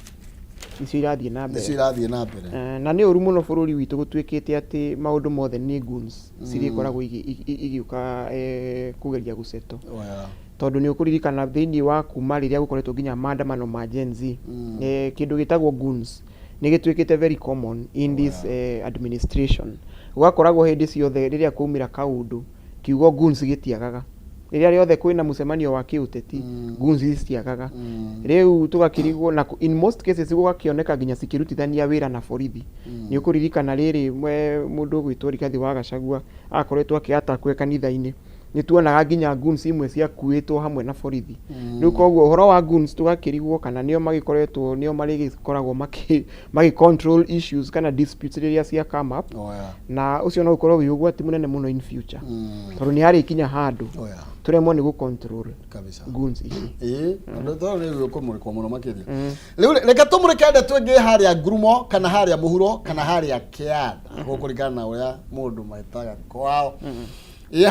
icio irathiĩ na mbere na nĩ ũru mũno bũrũri witũ gũtuĩkĩte atĩ maũndũ mothe nĩ goons cirĩkoragwo igĩũka kũgeria gũceto tondũ nĩ ũkũririkana thĩinĩ wa kuma rĩrĩa gũkoretwo nginya maandamano ma Gen Z kĩndũ gĩtagwo goons nĩ gĩtuĩkĩte very common in this administration gũgakoragwo hĩndĩ ciothe rĩrĩa kwaumĩra kaũndũ kiugo goons gĩtiagaga rĩrĩa rĩothe kwĩna mũcemanio wa kĩũteti goons citiagaga rĩu tũgakĩrigwo na in most cases gũgakĩoneka nginya cikĩrutithania wĩra na borithi nĩ ũkũririkana rĩrĩ mũndũ ũgwĩtwo Rigathi wa Gachagua akoretwo akĩatakwo kanitha-inĩ ni tuonaga nginya goons imwe cia kuitwo hamwe na borithi riu koguo horo wa goons tugakirigwo kana nio magikoretwo nio marigikoragwo magi control issues kana disputes iria cia come up na ucio no ukorwo wi ugwati munene muno in future tondu ni hari kinya handu turemwo ni gu control kabisa goons ici ndo to ni gukumurikwo muno makiria riu reka tumurike ande twenge haria ngurumo kana haria muhuro kana haria kianda gukurikana na uria mundu maitaga kwao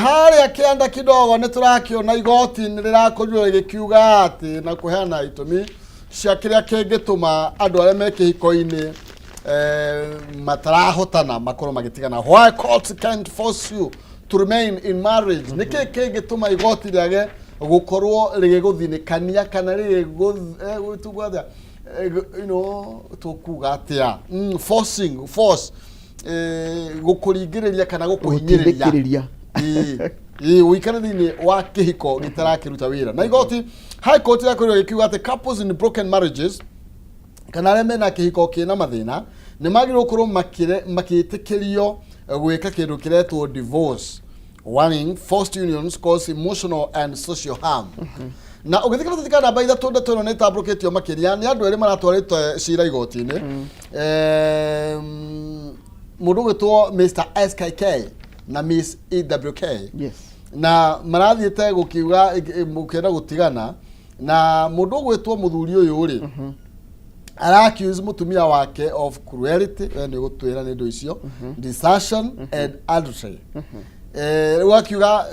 haria kianda kidogo ni turakiona igoti ni rirakujura gikiuga ati na kuheana itumi cia kiria kingituma andu aria me kihiko-ini matarahotana makorwo magitigana. Why courts can't force you to remain in marriage? Niki kingituma igoti riage gukorwo rigiguthinikania kana rigigutugwatha tukuga atia force gukuringiriria kana gukuhinyiriria uikare thini wa kihiko gitarakiruta wira na igoti high court yakorirwo gikiuga ati couples in broken marriages kana arĩa mena kihiko kina mathina ni magirwo kurwo makitikirio gwika kindu kiretwo divorce, warning forced unions cause emotional and social harm. Na ugithika tutika namba ithatu ndatono ni tabuketio makiria ni andu eri maratwarite cira igoti-ini mundu gwitwo Mr SKK na Miss EWK na marathiite gukiuga mukenda gutigana na mundu gwitwo muthuri uyu ri accuse mutumia wake of cruelty ni gutwira ni ndo icio desertion and adultery wakiuga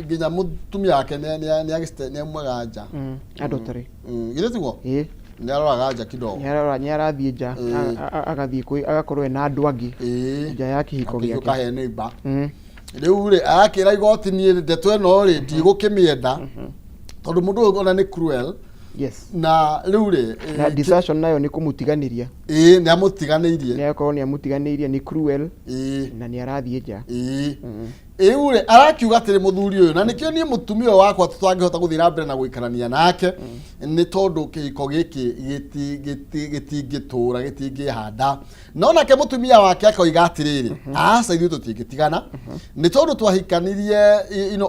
ginya mutumia wake ni agiste ni mwagaja adultery gire tiguo ni aroraga nja kidogo ni arathie nja agathie agakorwo ena andu angi nja ya kihiko giake kahe neighbor riu ri akira igoti ni ndeto eno ri ndigukimienda tondu mundu ona ni cruel na riu ri na desertion nayo ni kumutiganiria ni amutiganirie ni akorwo ni amutiganirie ni cruel na ni arathie nja ure arakiuga atiri muthuri uyu na nikio ni mutumia wakwa tutangihota guthira mbere na guikarania nake ni tondu kihiko giki gitingitura gitingihanda no nake mutumia wake akoiga atiriri asa ithu tutingitigana ni tondu twahikanirie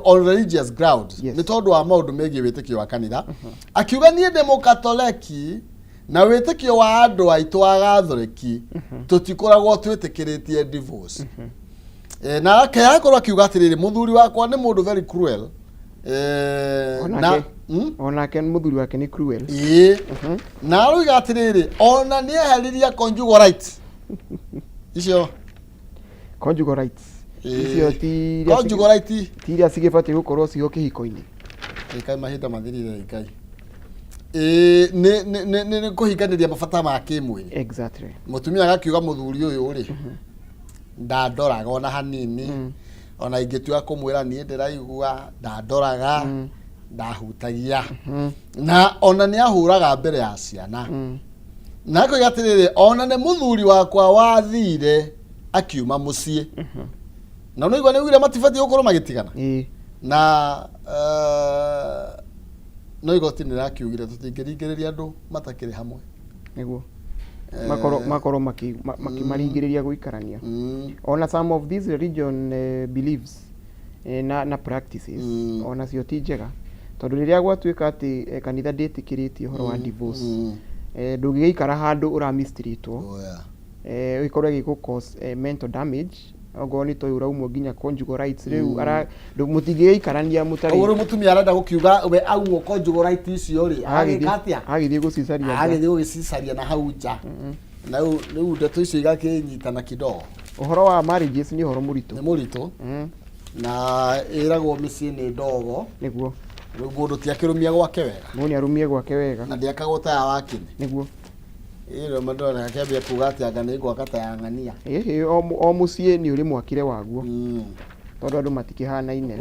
on religious grounds ni tondu wa maundu megie witikio wa kanitha akiuga ni demokatoleki na witikio wa andu aitu agathoreki tutikoragwo twitikiritie divorce na akayakorwo akiuga atiriri muthuri wakwa ni mundu very cruel onake muthuri wake ni cruel na aruga atiriri ona ni eheriria conjugal rights icio conjugal rights icio ti conjugal rights tiria sigifati gukorwo cio kihiko-ini ikai mahinda mathirire ikai ni kuhinganiria mabata ma kimwiri exactly mutumia agakiuga muthuri uyu ri ndandoraga ona hanini ona ingitua kumwira ni ndiraigua ndandoraga ndahutagia na ona ni ahuraga mbere ya ciana na ko gatirire ona ne muthuri wakwa wathire akiuma mucie na no igwa ni wire matifati gukorwo magitigana na no igoti ni rakiugire tutingiringiriria andu matakiri hamwe niguo makoro makimaringiriria guikarania ona some of these religion beliefs na practices ona cio ti njega tondu riria gwatuika ati kanitha nditikiritie horo wa divorce ndungiikara handu uramistritwo ikorwo giku cause mental damage ogo ni toy uraumwo nginya conjugal rights riu mutingiikarania mutari uru mutumia arenda gukiuga we aumwo conjugal rights icio ri agikatia agithie gucicaria agithie gucicaria na hau nja na riu ndeto icio igakinyitana kidogo uhoro wa marriages ni uhoro muritu ni muritu na iragwo micii ni ndogo niguo riu mundu tiakirumia gwake wega muni arumie gwake wega na ndiakagota ya wakini niguo iro mandora akambia kuga ati anga ni gwaka ta ya ng'ania o mucie ni uri mwakire waguo tondu andu matikihanaine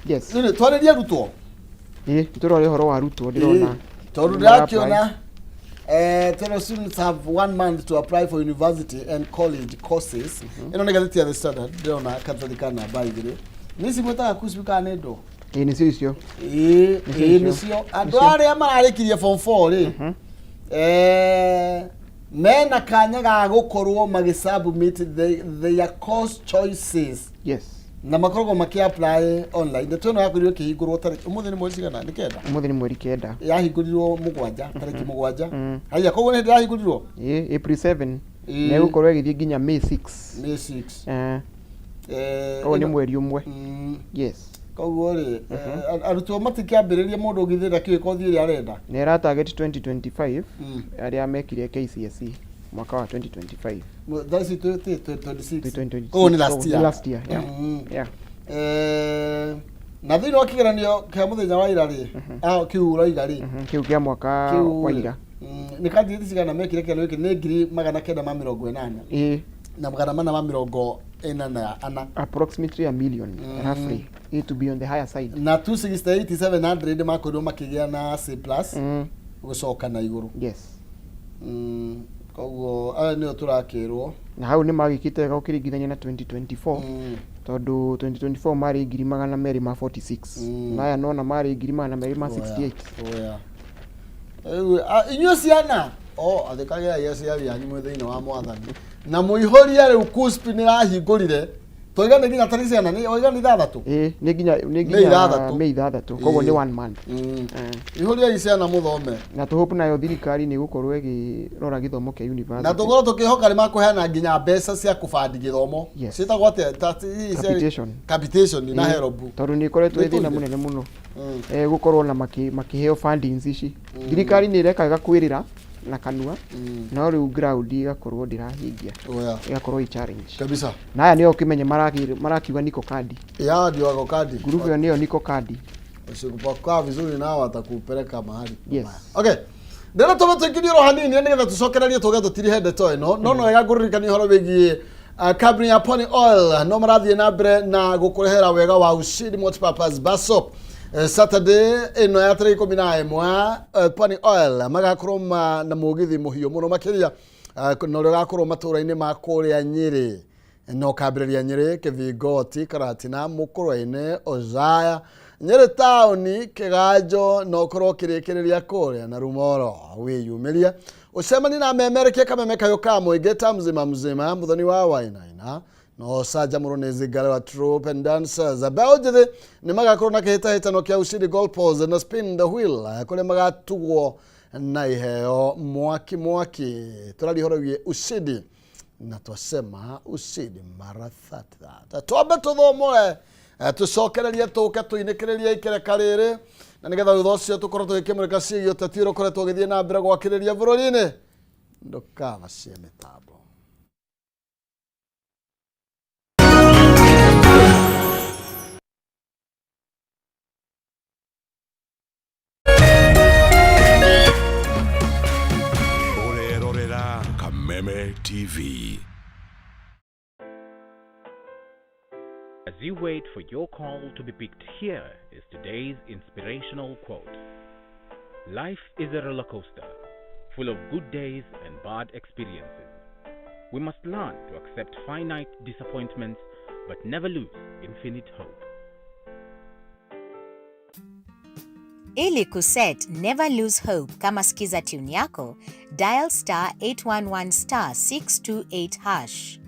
yes ni twariria rutwo turore horo wa rutwo ndirona tondu ndakiona tell students have 1 month to apply for university and college courses ino ni gatheti ya The Standard ndirona kathalikana baigire nisi gwetaga kusbika nendo ni cio icio ni cio andu aria mararikirie form 4 ri mena kanya ga gukorwo magisubmit their course choices na makoragwo maki-apply online. Ndeto ĩno yakorirwo ĩkĩhingũrwo tarĩki ũmũthĩ nĩ mweri cigana nĩ kenda? Ũmũthĩ nĩ mweri kenda. Yahingũrirwo 7 tarĩki 7. Haya koguo nĩ ndĩrahingũrirwo? April 7. Na ĩgũkorwo ĩgĩthiĩ nginya May 6. May 6. Koguo nĩ mweri ũmwe. Yes. Koguo rĩ arutwo matikĩambĩrĩria mũndũ ũgithĩra kĩoĩ kothi ĩrĩa arenda. Nĩ ara target 2025 arĩa mekire KCSE mwaka wa 2025. That's 2026. Oh, ni last year. Last year, yeah. Na thĩinĩ wa kĩgeranio kĩa mũthenya wa ira rĩ kĩu ũraiga rĩ kĩu kĩa mwaka wa ira nĩ kandidati cigana mekire kĩgeranio gĩkĩ nĩ 980 na 444 approximately a million roughly it to be on the higher side na 268,700 makorirwo makĩgĩa na C+ gũcoka na igũrũ. Yes. Koguo nĩo tũrakĩrwo na hau nĩ magĩkĩte wega ũkĩringithania na 2024 tondũ 2024 marĩ 246 na aya nona marĩ 268. Inyuĩ ciana athikagĩra yaciari yanyu mwĩ thĩinĩ wa Mwathani na mũihũria rĩu KUSP nĩ rahingũrire toiga nĩ nginya tarĩki ciana nĩ oiga nĩ 6 nĩ nginya May 6 koguo nĩ 1 month. Ihũria ciana mũthome na tũhope nayo thirikari nĩ gũkorwo ĩgĩrora gĩthomo kĩa university na tũkorwo tũkĩhoka nĩ makũheana nginya mbeca cia kũbandi gĩthomo ciĩtagwo capitation na HELB tondũ nĩ ĩkoretwo thĩna mũnene mũno gũkorwo na makĩheo fundings ici. Thirikari nĩ ĩrekaga kwĩrĩra na kanua no rĩu ground igakorwo ndĩrahingia igakorwo i challenge kabisa. Na aya nĩo ũkĩmenye marakiuga niko kadi ndio kadi group hiyo nĩyo niko kadi usikupakaa vizuri nao watakupeleka mahali. Yes. Okay. Ndĩra tũgĩtũingĩrio hanini nĩgetha tũcokererie tũge tũtiri ndeto ĩno no wega ngũririkania ũhoro wĩgiĩ kambuni ya Pony Oil no marathiĩ na mbere na gũkũrehera wega wa ushindi multipurpose baso Saturday ino ya tarĩki 11 Pony Oil magakorwo na mũgithi mũhiũ mũno makĩria no rĩgakorwo matũra-inĩ ma kũrĩa Nyĩrĩ no kambĩrĩria Nyĩrĩ Kĩvingoti Karatina Mũkũrwe-inĩ Ozaya Nyĩrĩ taũni Kĩganjo no korwo kĩrĩkĩrĩria kũrĩa na Rumoro wĩyumĩria ucemani na memerekia kameme kayo ka mũingĩ ta mzima mũthoni wa Wainaina no saja muronezi gale wa troop and dancers abaujithe ni magakorwo na kĩhĩtahĩtano kĩa ushindi goal pose na spin the wheel kũrĩa magatugwo na iheo mwaki turarihorogie ushindi na twasema ushindi mara 30 twambe tuthomoe tucokererie tuke tuinĩkĩrĩrie ikereka rĩrĩ na nĩgetha thutha ũcio tũkorwo tũgĩkĩmũrĩka ciĩgiĩ ũteti ũrĩa ũkoretwo ũgĩthiĩ na mbere gwakĩrĩria bũrũri-inĩ ndũkavacie mĩtambo. TV. As you wait for your call to be picked, here is today's inspirational quote. Life is a roller coaster, full of good days and bad experiences. We must learn to accept finite disappointments, but never lose infinite hope. Ili kuset never lose hope kama skiza tune yako, dial *811*628#.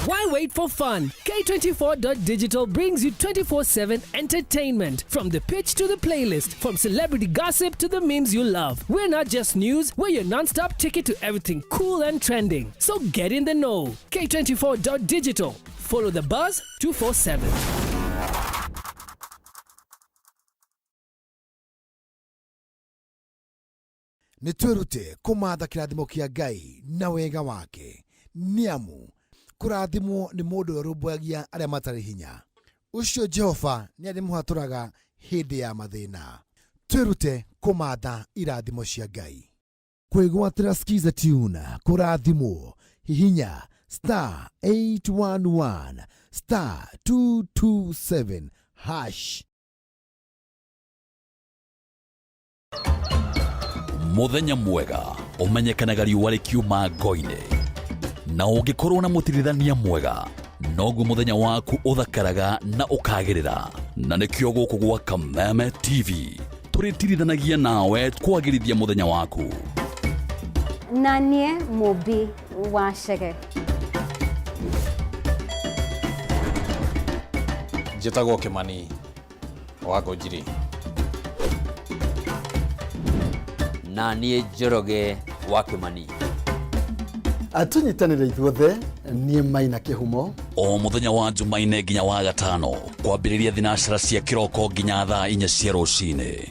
Why wait for fun? K24.digital brings you 24/7 entertainment. From the pitch to the playlist, from celebrity gossip to the memes you love. We're not just news, we're your non-stop ticket to everything cool and trending. So get in the know. K24.digital. Follow the buzz 247. Nitwerute kumatha kirathimo kia Ngai na wega wake. Niamu kurathimwo ni mundu urumbagia aria matari hinya. Ucio Jehova ni ari muhaturaga hindi ya mathina. Twerute kumatha irathimo cia Ngai. Kwigwatira skiza tune kurathimwo hihinya *811 *227#. Muthenya mwega umenyekanaga riũa rĩkiuma ngo-inĩ na ũngĩkorwo na mũtirithania mwega noguo muthenya waku uthakaraga na ukagĩrĩra na nĩkĩo gũkũ gwa Kameme TV tũrĩtirithanagia nawe kwagĩrithia muthenya waku. nanie mobi wa shege. Njĩtagwo Kĩmani wa Ngũnjiri. Na niĩ Njoroge wa Kĩmani. Atunyitanĩre ithuothe niĩ Maina Kĩhumo. O mũthenya wa Jumaine nginya wa Gatano kwambĩrĩria thinashara cia kĩroko nginya thaa 4 cia rũcinĩ.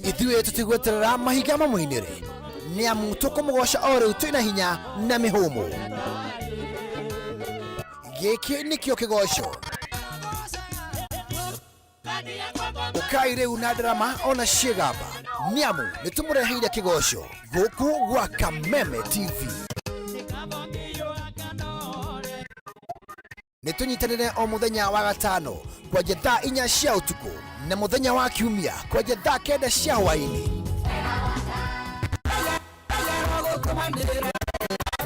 Ithuĩ tũtigweterera mahiga mamũinĩre nĩamu tũkũmũgoca o rĩu twĩna hinya na mĩhũmũ. Gĩkĩ nĩkĩo kĩgoco. Ũkai rĩu na ndarama ona ciĩgamba nĩamu nĩtũmũreheire kĩgoco gũkũ gwa Kameme TV. Nĩtũnyitanĩre o mũthenya wa Gatano kwanjia thaa 4 cia ũtukũ na mũthenya wa Kiumia kwanjia thaa 9 cia hwaĩ-inĩ.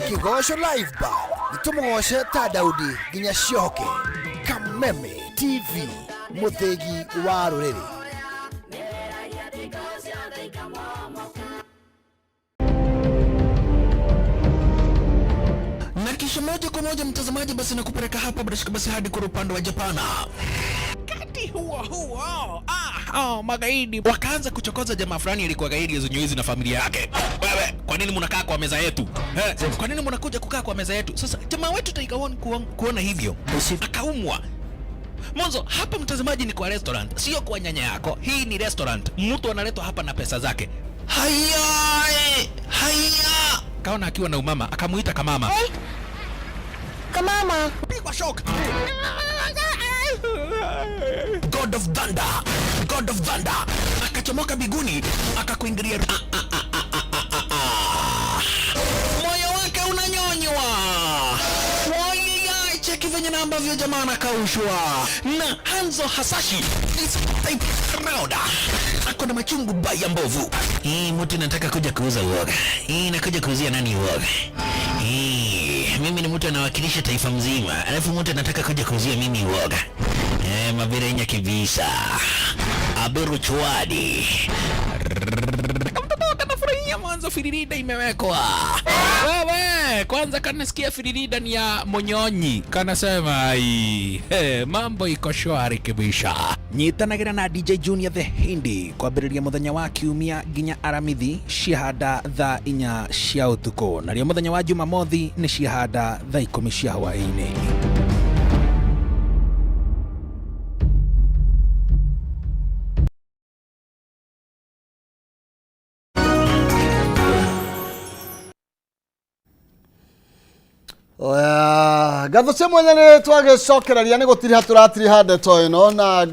Kĩgoco live bar nĩtũmũgoce ta Daudi nginya ciohoke. Kameme TV, mũthĩgi wa rũrĩrĩ. Na kisha moja kwa moja mtazamaji, basi nakupeleka hapa basi hadi kwa upande wa Japana. Kati huo magaidi wakaanza kuchokoza jamaa fulani alikuwa gaidi ya Zunyuizi na familia yake. Wewe, kwa nini mnakaa kwa meza yetu? Kwa nini mnakuja kukaa kwa meza yetu? Sasa jamaa wetu Taika kuona hivyo akaumwa. Mwanzo hapa mtazamaji ni kwa restaurant, sio kwa nyanya yako. Hii ni restaurant. Mtu analetwa hapa na pesa zake. Haya! Kaona akiwa na umama, akamuita kamama. Kamama, pigwa shock. God of Thunder. Akachomoka biguni, akakuingilia. Moyo wake unanyonywa. Cheki venye na ambavyo jamaa anakaushwa. Na Hanzo Hasashi is type Rauda. Ako na machungu baya mbovu. Mtu nataka kuja kuuza uoga. Nakuja kuuzia nani uoga? Mimi ni mtu anawakilisha taifa mzima. Alafu mtu anataka kuja kuuzia mimi uoga. Mabirenya kibisa. Abiru chwadi. Mwanzo firirida imewekwa. Wewe, kwanza kanasikia firirida ni ya Monyonyi. Kanasema mambo iko shwari kibisha. Nyitanagira na DJ Junior the Hindi kwambĩrĩria mũthenya wa Kiumia nginya Aramithi ciahada thaa 4 cia ũtukũ. Nario mũthenya wa Jumamothi nĩ ciahada thaa 10 cia hwaĩ-inĩ. Oya, gatho cia mwanya nĩ twagĩcokereria nĩ gũtirĩ haturatiri hande to ĩno na